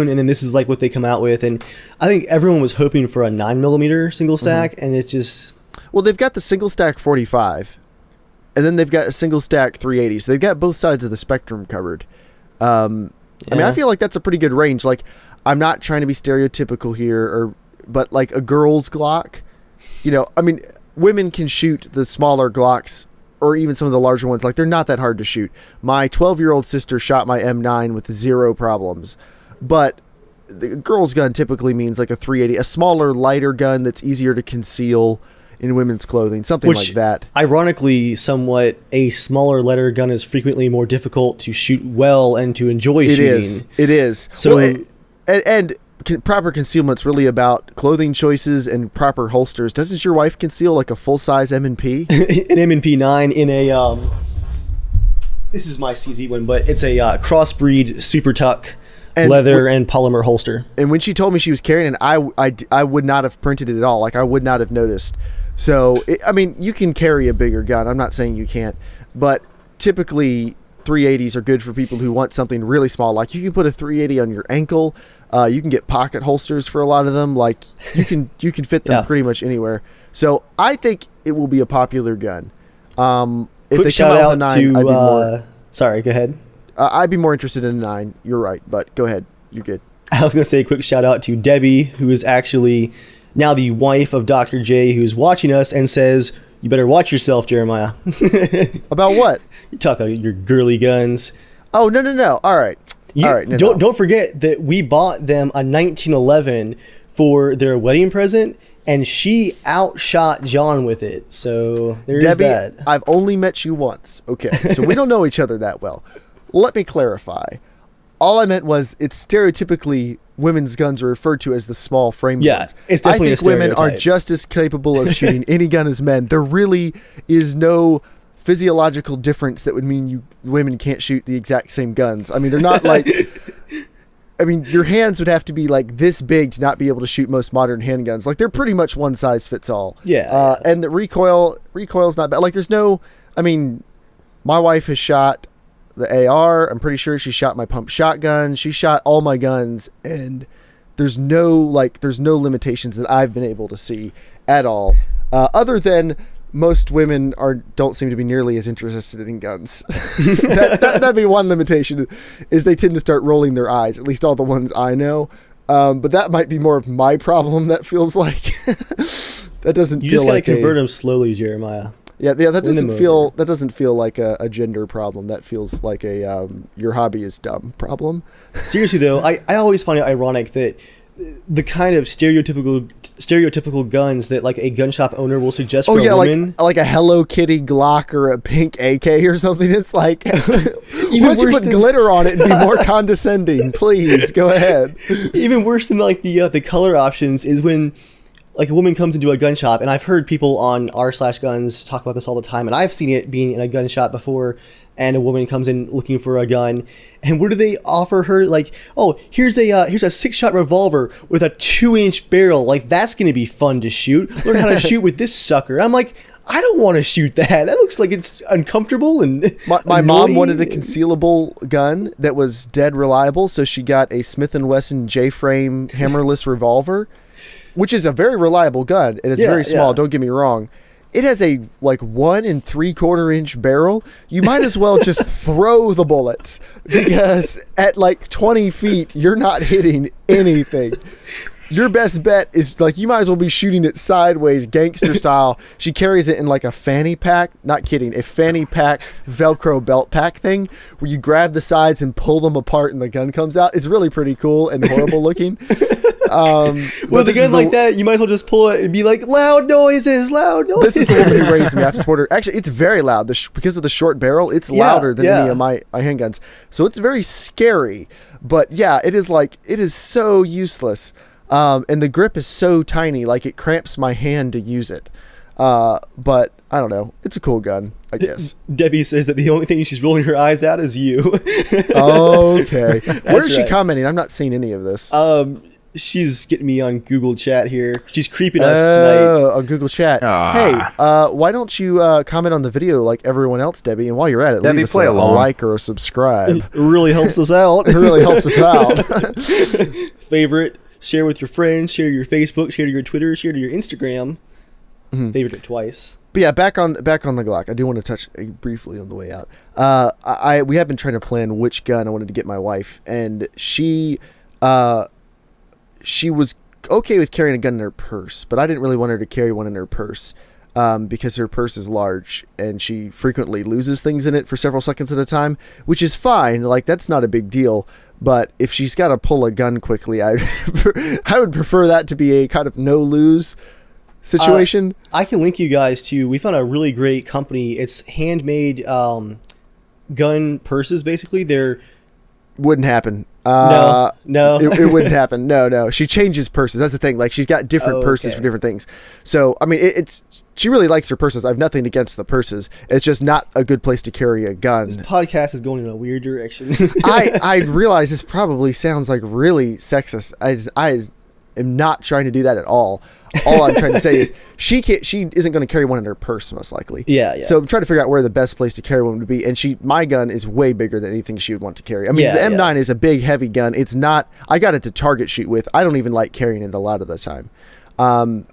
and then this is like what they come out with. And I think everyone was hoping for a 9mm single stack, and it's just... Well, they've got the single stack 45, and then they've got a single stack 380. So they've got both sides of the spectrum covered. I mean, I feel like that's a pretty good range. Like, I'm not trying to be stereotypical here, but like a girl's Glock, I mean, women can shoot the smaller Glocks or even some of the larger ones. Like, they're not that hard to shoot. My 12-year-old sister shot my M9 with 0 problems, but the girl's gun typically means like a 380, a smaller, lighter gun that's easier to conceal in women's clothing, something like that. Ironically, somewhat, a smaller letter gun is frequently more difficult to shoot well and to enjoy shooting. It is. So, and proper concealment's really about clothing choices and proper holsters. Doesn't your wife conceal like a full-size M&P? an M&P 9 in a this is my CZ one, but it's a crossbreed super tuck And leather and polymer holster. And when she told me she was carrying it, I would not have printed it at all. Like, I would not have noticed. So, I mean, you can carry a bigger gun. I'm not saying you can't. But typically, 380s are good for people who want something really small. Like, you can put a 380 on your ankle. You can get pocket holsters for a lot of them. Like, you can fit them pretty much anywhere. So, I think it will be a popular gun. If they come out with a 9, I'd be more... Sorry, go ahead. I'd be more interested in a 9. You're right, but go ahead. You're good. I was going to say a quick shout out to Debbie, who is actually now the wife of Dr. J, who's watching us and says, "You better watch yourself, Jeremiah." About what? You talk about your girly guns. Oh, no. All right. All right. No. Don't forget that we bought them a 1911 for their wedding present, and she outshot John with it. So there's Debbie, that. I've only met you once. Okay, so we don't know each other that well. Let me clarify. All I meant was it's stereotypically women's guns are referred to as the small frame guns. It's definitely I think women are just as capable of shooting any gun as men. There really is no physiological difference that would mean women can't shoot the exact same guns. I mean, they're not like... I mean, your hands would have to be like this big to not be able to shoot most modern handguns. Like, they're pretty much one size fits all. Yeah. And the recoil's not bad. Like, there's no... I mean, my wife has shot the AR. I'm pretty sure she shot my pump shotgun. She shot all my guns, and there's no limitations that I've been able to see at all. Other than most women don't seem to be nearly as interested in guns. That'd be one limitation, is they tend to start rolling their eyes, at least all the ones I know. But that might be more of my problem, that feels like. That doesn't You feel just got to like convert them slowly, Jeremiah. Yeah, that doesn't feel like a gender problem. That feels like a your hobby is dumb problem. Seriously though, I always find it ironic that the kind of stereotypical guns that like a gun shop owner will suggest for a woman, like a Hello Kitty Glock or a pink AK or something. It's like, why don't you put glitter on it and be more condescending? Please go ahead. Even worse than like the color options is when like a woman comes into a gun shop, and I've heard people on r/guns talk about this all the time, and I've seen it being in a gun shop before. And a woman comes in looking for a gun, and what do they offer her? Like, oh, here's a 6-shot revolver with a 2-inch barrel. Like, that's gonna be fun to shoot. Learn how to shoot with this sucker. I'm like, I don't want to shoot that. That looks like it's uncomfortable and my mom wanted a concealable gun that was dead reliable, so she got a Smith & Wesson J-frame hammerless revolver, which is a very reliable gun, and it's very small. Don't get me wrong. It has a 1 3/4 inch barrel. You might as well just throw the bullets, because at like 20 feet, you're not hitting anything. Your best bet is like, you might as well be shooting it sideways, gangster style. She carries it in like a fanny pack. Not kidding. A fanny pack Velcro belt pack thing where you grab the sides and pull them apart and the gun comes out. It's really pretty cool and horrible looking. With a gun like that, you might as well just pull it and be like, loud noises. This is the woman who raised me. I have to support her. Actually, it's very loud. Because of the short barrel, it's louder than any of my handguns. So it's very scary. But yeah, it is so useless. And the grip is so tiny, like it cramps my hand to use it. But I don't know. It's a cool gun, I guess. Debbie says that the only thing she's rolling her eyes at is you. Okay. Where is she commenting? I'm not seeing any of this. She's getting me on Google Chat here. She's creeping us tonight. On Google Chat. Hey, why don't you comment on the video like everyone else, Debbie? And while you're at it, Debbie, leave us a like or a subscribe. It really helps us out. It really helps us out. Favorite, share with your friends, share to your Facebook, share to your Twitter, share to your Instagram. Mm-hmm. Favorite it twice. But yeah, back on the Glock. I do want to touch briefly on the way out. We have been trying to plan which gun I wanted to get my wife, and she was okay with carrying a gun in her purse, but I didn't really want her to carry one in her purse because her purse is large and she frequently loses things in it for several seconds at a time, which is fine. Like, that's not a big deal. But if she's got to pull a gun quickly, I would prefer that to be a kind of no-lose situation. I can link you guys to, we found a really great company. It's handmade gun purses, basically. They're... Wouldn't happen. No. It wouldn't happen. No. She changes purses. That's the thing. Like, she's got different purses for different things. So, I mean, she really likes her purses. I have nothing against the purses. It's just not a good place to carry a gun. This podcast is going in a weird direction. I realize this probably sounds like really sexist. I am not trying to do that at all. All I'm trying to say is she isn't going to carry one in her purse, most likely. Yeah. So I'm trying to figure out where the best place to carry one would be. And my gun is way bigger than anything she would want to carry. I mean, the M9 is a big, heavy gun. It's not. I got it to target shoot with. I don't even like carrying it a lot of the time.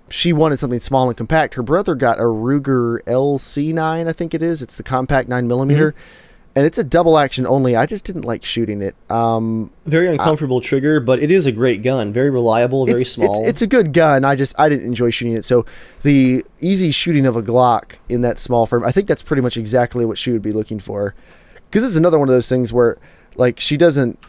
She wanted something small and compact. Her brother got a Ruger LC9, I think it is. It's the compact 9mm. Mm-hmm. and it's a double action only. I just didn't like shooting it. Very uncomfortable trigger, but it is a great gun. Very reliable, very small. It's a good gun. I didn't enjoy shooting it. So the easy shooting of a Glock in that small frame, I think that's pretty much exactly what she would be looking for. Because this is another one of those things where, like, she doesn't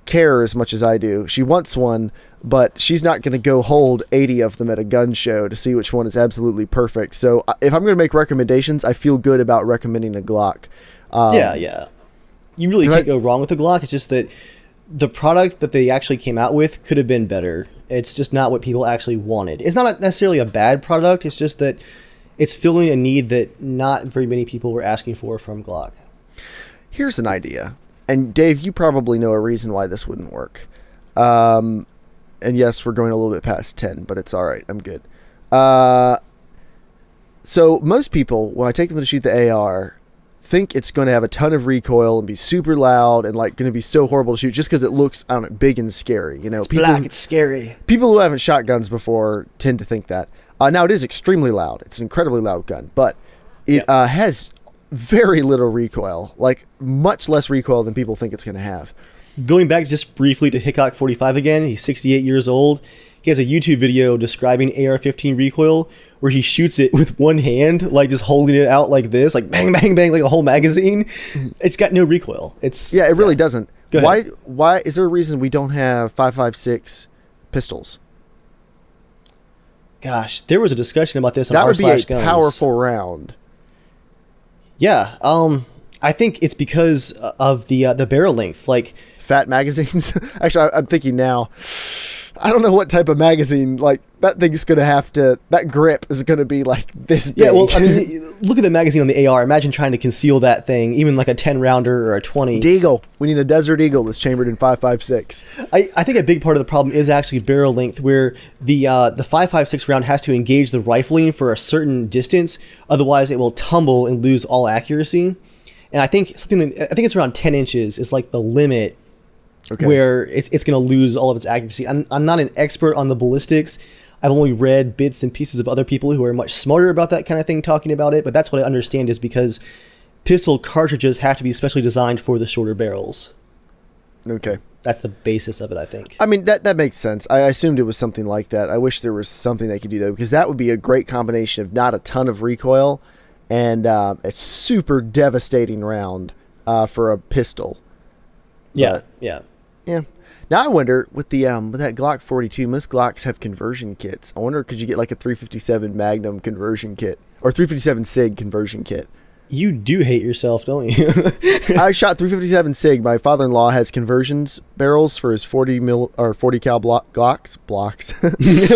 care as much as I do. She wants one, but she's not going to go hold 80 of them at a gun show to see which one is absolutely perfect. So if I'm going to make recommendations, I feel good about recommending a Glock. Yeah. You really can't go wrong with a Glock. It's just that the product that they actually came out with could have been better. It's just not what people actually wanted. It's not necessarily a bad product. It's just that it's filling a need that not very many people were asking for from Glock. Here's an idea. And Dave, you probably know a reason why this wouldn't work. And yes, we're going a little bit past 10, but it's all right. I'm good. So most people, when I take them to shoot the AR, think it's going to have a ton of recoil and be super loud and like going to be so horrible to shoot just because it looks, I don't know, big and scary. You know, it's black, it's scary. People who haven't shot guns before tend to think that. Now it is extremely loud. It's an incredibly loud gun, but it has very little recoil, like much less recoil than people think it's going to have. Going back just briefly to Hickok 45 again, he's 68 years old. He has a YouTube video describing AR-15 recoil where he shoots it with one hand, like just holding it out like this, like bang, bang, bang, like a whole magazine. It's got no recoil. It really doesn't. Go ahead. Why is there a reason we don't have 5.56 pistols? Gosh, there was a discussion about this on that would be a Guns. Powerful round. Yeah, I think it's because of the barrel length, like fat magazines. Actually, I'm thinking now. I don't know what type of magazine, like, that thing's going to have to, that grip is going to be like this big. Yeah, well, I mean, look at the magazine on the AR. Imagine trying to conceal that thing, even like a 10-rounder or a 20. Deagle. We need a Desert Eagle that's chambered in 5.56. I think a big part of the problem is actually barrel length, where the 5.56 round has to engage the rifling for a certain distance. Otherwise, it will tumble and lose all accuracy. And I think it's around 10 inches is like the limit. Okay. Where it's going to lose all of its accuracy. I'm not an expert on the ballistics. I've only read bits and pieces of other people who are much smarter about that kind of thing talking about it, but that's what I understand is because pistol cartridges have to be specially designed for the shorter barrels. Okay. That's the basis of it, I think. I mean, that makes sense. I assumed it was something like that. I wish there was something they could do, though, because that would be a great combination of not a ton of recoil and a super devastating round for a pistol. Yeah. Yeah. Now I wonder with that Glock 42, most Glocks have conversion kits. I wonder, could you get like a 357 Magnum conversion kit or 357 SIG conversion kit? You do hate yourself, don't you? I shot 357 SIG. My father-in-law has conversions barrels for his 40 cal Glocks. Blocks.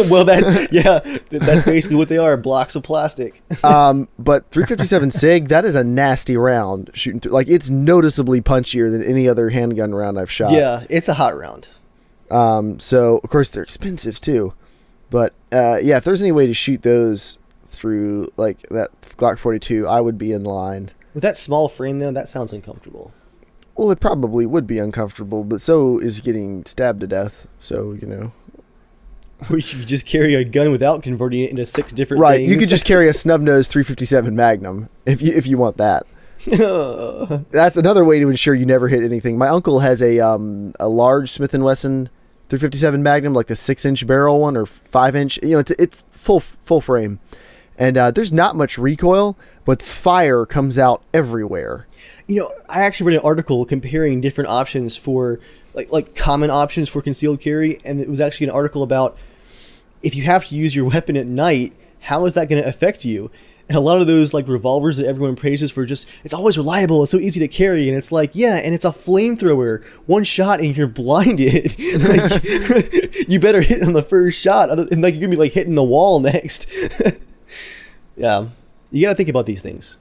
Well, that's basically what they are, blocks of plastic. But 357 SIG, that is a nasty round shooting through. Like, it's noticeably punchier than any other handgun round I've shot. Yeah, it's a hot round. So of course they're expensive too, but if there's any way to shoot those through like that Glock 42, I would be in line. With that small frame though, that sounds uncomfortable. Well, it probably would be uncomfortable, but so is getting stabbed to death. So, you know. Or you could just carry a gun without converting it into 6 different things. Right, you could just carry a snub-nosed 357 Magnum if you want that. That's another way to ensure you never hit anything. My uncle has a large Smith & Wesson 357 Magnum, like the 6-inch barrel one or 5-inch. You know, it's full frame. And there's not much recoil, but fire comes out everywhere. You know, I actually read an article comparing different options for, like common options for concealed carry, and it was actually an article about if you have to use your weapon at night, how is that going to affect you? And a lot of those like revolvers that everyone praises for just, it's always reliable, it's so easy to carry, and it's like, yeah, and it's a flamethrower. One shot and you're blinded. Like, you better hit on the first shot, and like you're gonna be like hitting the wall next. Yeah, you gotta think about these things.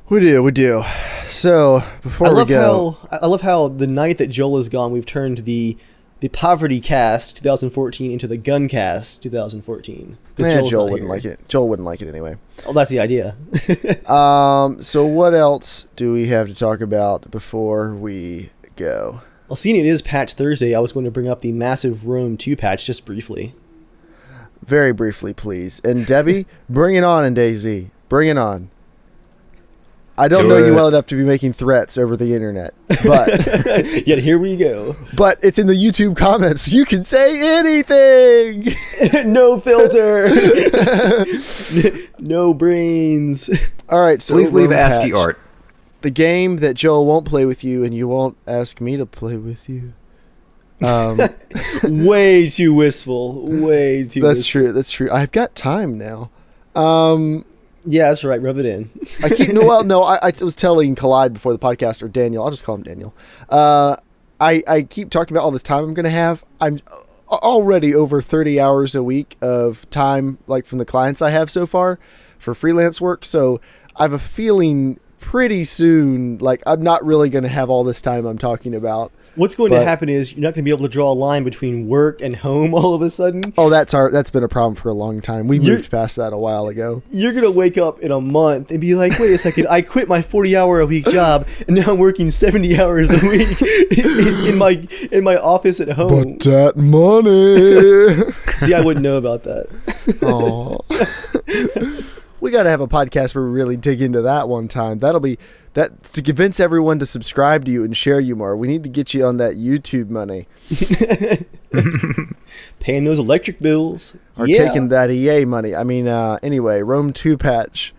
We do. So before we go, I love how the night that Joel is gone, we've turned the Poverty Cast 2014 into the Gun Cast 2014. Joel wouldn't like it. Joel wouldn't like it anyway. Oh, that's the idea. So what else do we have to talk about before we go? Well, seeing it is Patch Thursday, I was going to bring up the massive Rome 2 patch just briefly. Very briefly, please. And Debbie, bring it on in DayZ. Bring it on. I don't know you well enough to be making threats over the internet, but yet here we go. But it's in the YouTube comments. You can say anything. No filter. No brains. All right, so please leave ASCII Patch, art. the game that Joel won't play with you, and you won't ask me to play with you. Way too wistful. Way too. That's true. That's true. I've got time now. Yeah, that's right. Rub it in. I was telling Collide before the podcast, or Daniel. I'll just call him Daniel. I keep talking about all this time I'm going to have. I'm already over 30 hours a week of time, like from the clients I have so far for freelance work. So I have a feeling pretty soon, like I'm not really going to have all this time I'm talking about. What's going to happen is you're not going to be able to draw a line between work and home all of a sudden. Oh, that's been a problem for a long time. We moved past that a while ago. You're going to wake up in a month and be like, wait a second, I quit my 40-hour-a-week job and now I'm working 70 hours a week in my office at home. But that money. See, I wouldn't know about that. Oh. We got to have a podcast where we really dig into that one time. That'll be that to convince everyone to subscribe to you and share you more. We need to get you on that YouTube money. Paying those electric bills. Or taking that EA money. I mean, anyway, Rome 2 patch.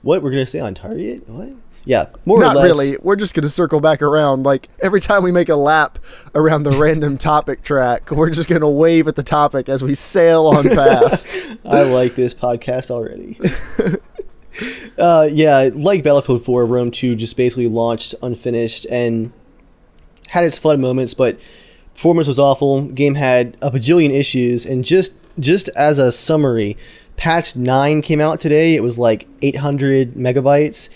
What? We're going to stay on target? What? Yeah, more or less. Not really. We're just going to circle back around. Like, every time we make a lap around the random topic track, we're just going to wave at the topic as we sail on past. I like this podcast already. Yeah, like Battlefield 4, Rome 2 just basically launched unfinished and had its fun moments, but performance was awful. Game had a bajillion issues, and just as a summary, patch 9 came out today. It was like 800 megabytes.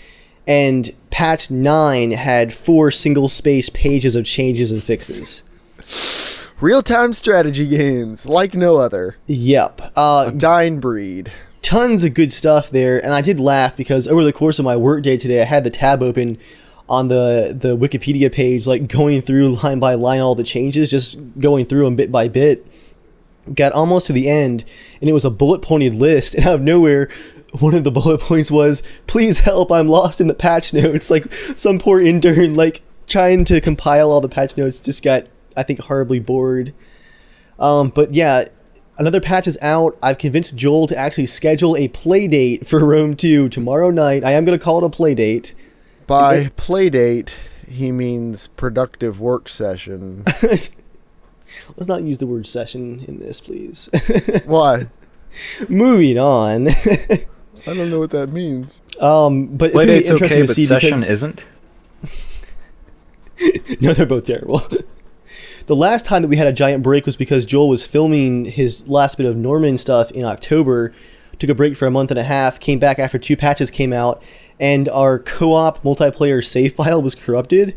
And patch 9 had 4 single-space pages of changes and fixes. Real-time strategy games, like no other. Yep. A dying breed. Tons of good stuff there, and I did laugh because over the course of my workday today, I had the tab open on the Wikipedia page, like going through line by line all the changes, just going through them bit by bit. Got almost to the end, and it was a bullet-pointed list, and out of nowhere, one of the bullet points was, please help, I'm lost in the patch notes. Like, some poor intern, like, trying to compile all the patch notes just got, I think, horribly bored. But yeah, another patch is out. I've convinced Joel to actually schedule a play date for Rome 2 tomorrow night. I am going to call it a play date. By play date, he means productive work session. Let's not use the word session in this, please. Why? Moving on. I don't know what that means. But Play date's interesting okay, to but see session because... isn't? No, they're both terrible. The last time that we had a giant break was because Joel was filming his last bit of Norman stuff in October, took a break for a month and a half, came back after 2 patches came out, and our co-op multiplayer save file was corrupted.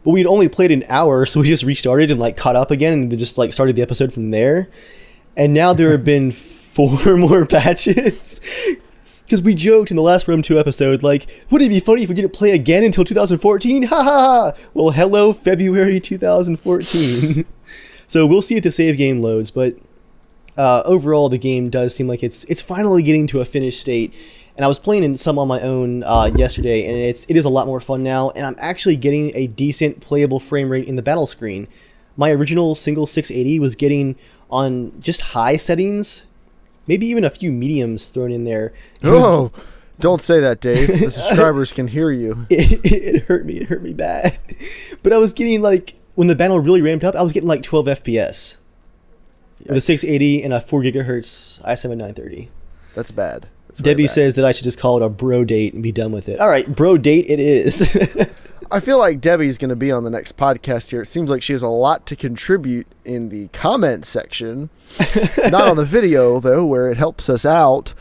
But we'd only played an hour, so we just restarted and like caught up again and just like started the episode from there. And now there have been 4 more patches. Because we joked in the last Rome 2 episode, like, wouldn't it be funny if we didn't play again until 2014? Ha ha ha! Well, hello, February 2014. So we'll see if the save game loads, but overall the game does seem like it's finally getting to a finished state. And I was playing some on my own yesterday, and it is a lot more fun now, and I'm actually getting a decent playable frame rate in the battle screen. My original single 680 was getting on just high settings, maybe even a few mediums thrown in there. Don't say that, Dave. The subscribers can hear you. It hurt me. It hurt me bad. But I was getting like, when the battle really ramped up, I was getting like 12 FPS. With a 680 and a 4 gigahertz i7 930. That's bad. Debbie says that I should just call it a bro date and be done with it. All right, bro date it is. I feel like Debbie's going to be on the next podcast here. It seems like she has a lot to contribute in the comment section. Not on the video, though, where it helps us out.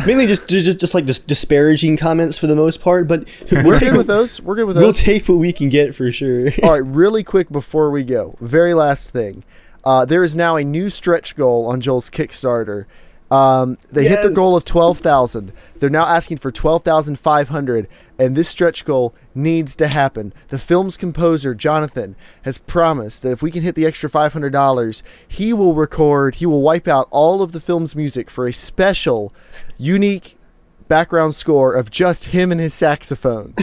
Mainly just disparaging comments for the most part, but we're good with those. We'll take what we can get for sure. All right, really quick before we go. Very last thing. There is now a new stretch goal on Joel's Kickstarter. They hit the goal of 12,000. They're now asking for 12,500, and this stretch goal needs to happen. The film's composer, Jonathan, has promised that if we can hit the extra $500, he will wipe out all of the film's music for a special, unique background score of just him and his saxophone.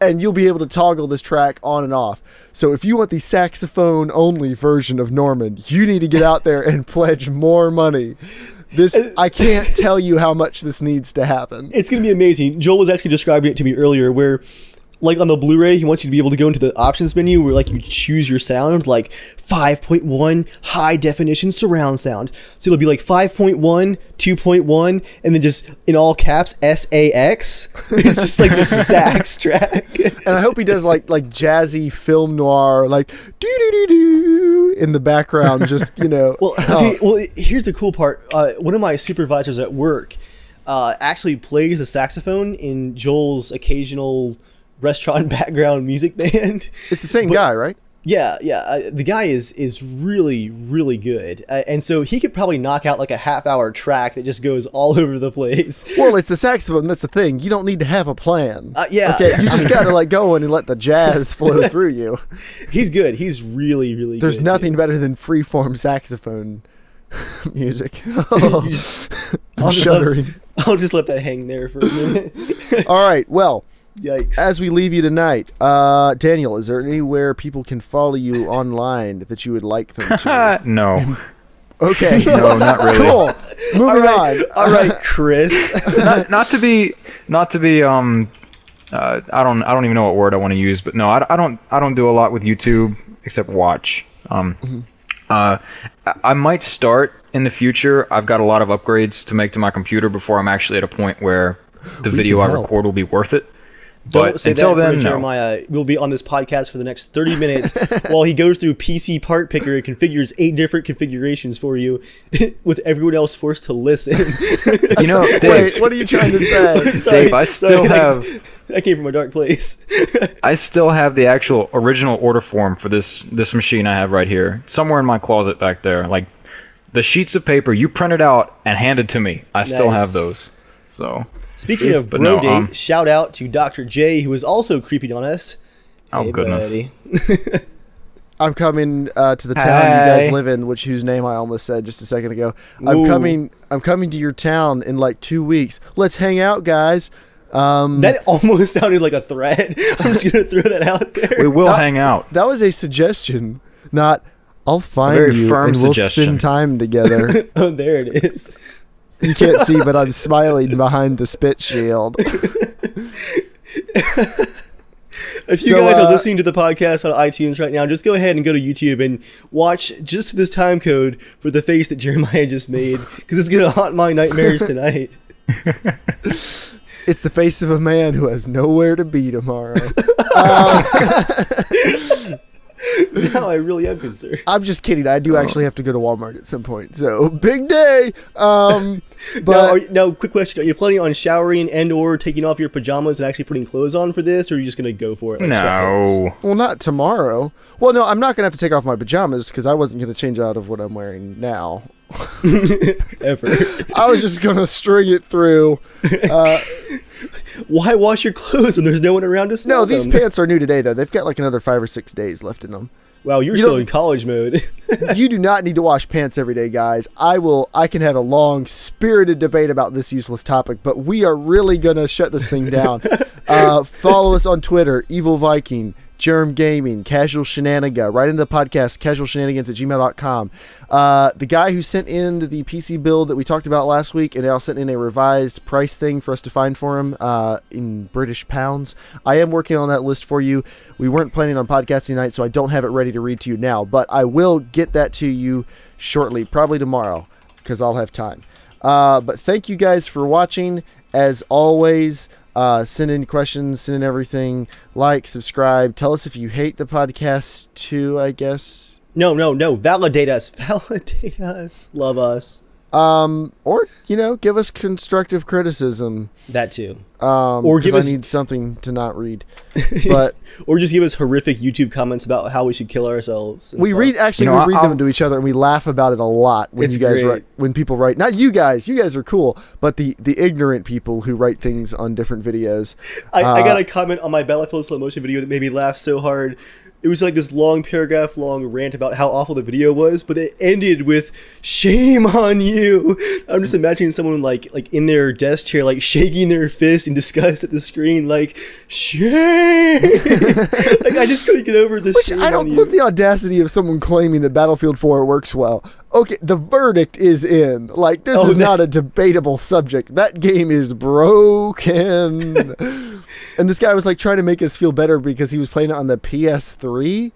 And you'll be able to toggle this track on and off. So if you want the saxophone only version of Norman, you need to get out there and pledge more money. I can't tell you how much this needs to happen. It's going to be amazing. Joel was actually describing it to me earlier where, like on the Blu-ray, he wants you to be able to go into the options menu where like you choose your sound, like 5.1 high definition surround sound. So it'll be like 5.1, 2.1, and then just in all caps SAX. It's just like the sax track. And I hope he does like jazzy film noir, like doo doo doo doo in the background. Just Well, okay, well, here's the cool part. One of my supervisors at work actually plays the saxophone in Joel's occasional restaurant background music band. It's the same guy, right? Yeah. The guy is really, really good. And so he could probably knock out like a half-hour track that just goes all over the place. Well, it's the saxophone. That's the thing. You don't need to have a plan. Yeah. Okay, you just got to like go in and let the jazz flow through you. He's good. He's really, really good. There's nothing better than freeform saxophone music. I'm shuddering. I'll just let that hang there for a minute. All right, well. Yikes. As we leave you tonight, Daniel, is there anywhere people can follow you online that you would like them to? No. Okay. No, not really. Cool. Moving on. All right, Chris. not to be I don't even know what word I want to use, but no, I don't do a lot with YouTube except watch. I might start in the future. I've got a lot of upgrades to make to my computer before I'm actually at a point where the video I record will be worth it. Don't but say until that, then, for Jeremiah will be on this podcast for the next 30 minutes while he goes through PC Part Picker and configures 8 different configurations for you, with everyone else forced to listen. Dave, wait, what are you trying to say? Sorry, Dave, I still have. That came from a dark place. I still have the actual original order form for this machine I have right here, somewhere in my closet back there. Like the sheets of paper you printed out and handed to me, I still have those. So. Speaking of bro date, shout out to Dr. J, who is also creeping on us. Oh, hey, goodness. Buddy. I'm coming to the town you guys live in, whose name I almost said just a second ago. I'm coming to your town in like 2 weeks. Let's hang out, guys. That almost sounded like a threat. I'm just going to throw that out there. We will hang out. That was a suggestion, not I'll find you and we'll spend time together. Oh, there it is. You can't see, but I'm smiling behind the spit shield. If you guys are listening to the podcast on iTunes right now, just go ahead and go to YouTube and watch just this time code for the face that Jeremiah just made, because it's going to haunt my nightmares tonight. It's the face of a man who has nowhere to be tomorrow. Now I really am concerned. I'm just kidding. I do actually have to go to Walmart at some point. So, big day. But no, quick question. Are you planning on showering and or taking off your pajamas and actually putting clothes on for this, or are you just going to go for it? Like no. Well, not tomorrow. Well, no, I'm not going to have to take off my pajamas because I wasn't going to change out of what I'm wearing now. Ever. I was just going to string it through. Why wash your clothes when there's no one around to smell these them? pants are new today, though. They've got like another 5 or 6 days left in them. Wow, you're still in college mode. You do not need to wash pants every day, guys. I can have a long, spirited debate about this useless topic, but we are really going to shut this thing down. Follow us on Twitter, Evil Viking, JERMgaming, Casual Shenanigans. Right into the podcast, casualshenanigans@gmail.com. The guy who sent in the PC build that we talked about last week, and they all sent in a revised price thing for us to find for him in British pounds. I am working on that list for you. We weren't planning on podcasting tonight, so I don't have it ready to read to you now, but I will get that to you shortly, probably tomorrow, because I'll have time. But thank you guys for watching. As always, send in questions, send in everything, like, subscribe, tell us if you hate the podcast too, I guess. No, validate us, love us. Or, give us constructive criticism. That too. Or give us, I need something to not read. But or just give us horrific YouTube comments about how we should kill ourselves. We read them to each other and we laugh about it a lot when when people write. Not you guys are cool, but the ignorant people who write things on different videos. I got a comment on my Battlefield slow motion video that made me laugh so hard. it was like this long paragraph long rant about how awful the video was, but it ended with "Shame on you." I'm just imagining someone like in their desk chair, like shaking their fist in disgust at the screen, like shame. Like I just couldn't get over this. Which I don't put the audacity of someone claiming that Battlefield 4 works well. Okay, the verdict is in. Like, this is not a debatable subject. That game is broken. And this guy was like trying to make us feel better because he was playing it on the PS3.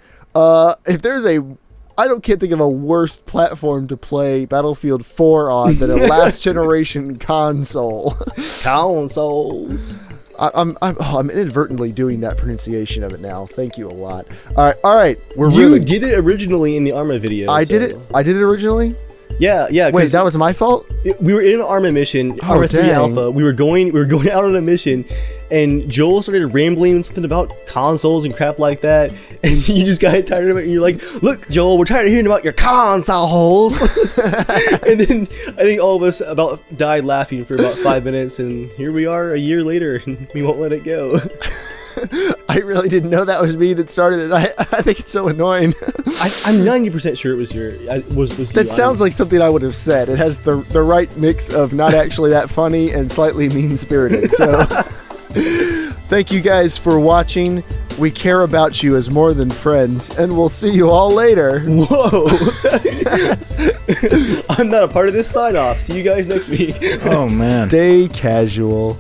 If there's can't think of a worse platform to play Battlefield 4 on than a last generation console. Consoles. I'm inadvertently doing that pronunciation of it now. Thank you a lot. All right. You did it originally in the Arma video. I did it originally. Yeah. Wait, that was my fault? We were in an Arma mission, Arma 3 Alpha. We were going out on a mission, and Joel started rambling something about consoles and crap like that, and you just got tired of it, and you're like, "Look, Joel, we're tired of hearing about your consoles." And then I think all of us about died laughing for about 5 minutes, and here we are a year later, and we won't let it go. I really didn't know that was me that started it. I think it's so annoying. I'm 90% sure it was That sounds like something I would have said. It has the right mix of not actually that funny and slightly mean-spirited. So thank you guys for watching. We care about you as more than friends, and we'll see you all later. Whoa. I'm not a part of this sign-off. See you guys next week. Oh, man. Stay casual.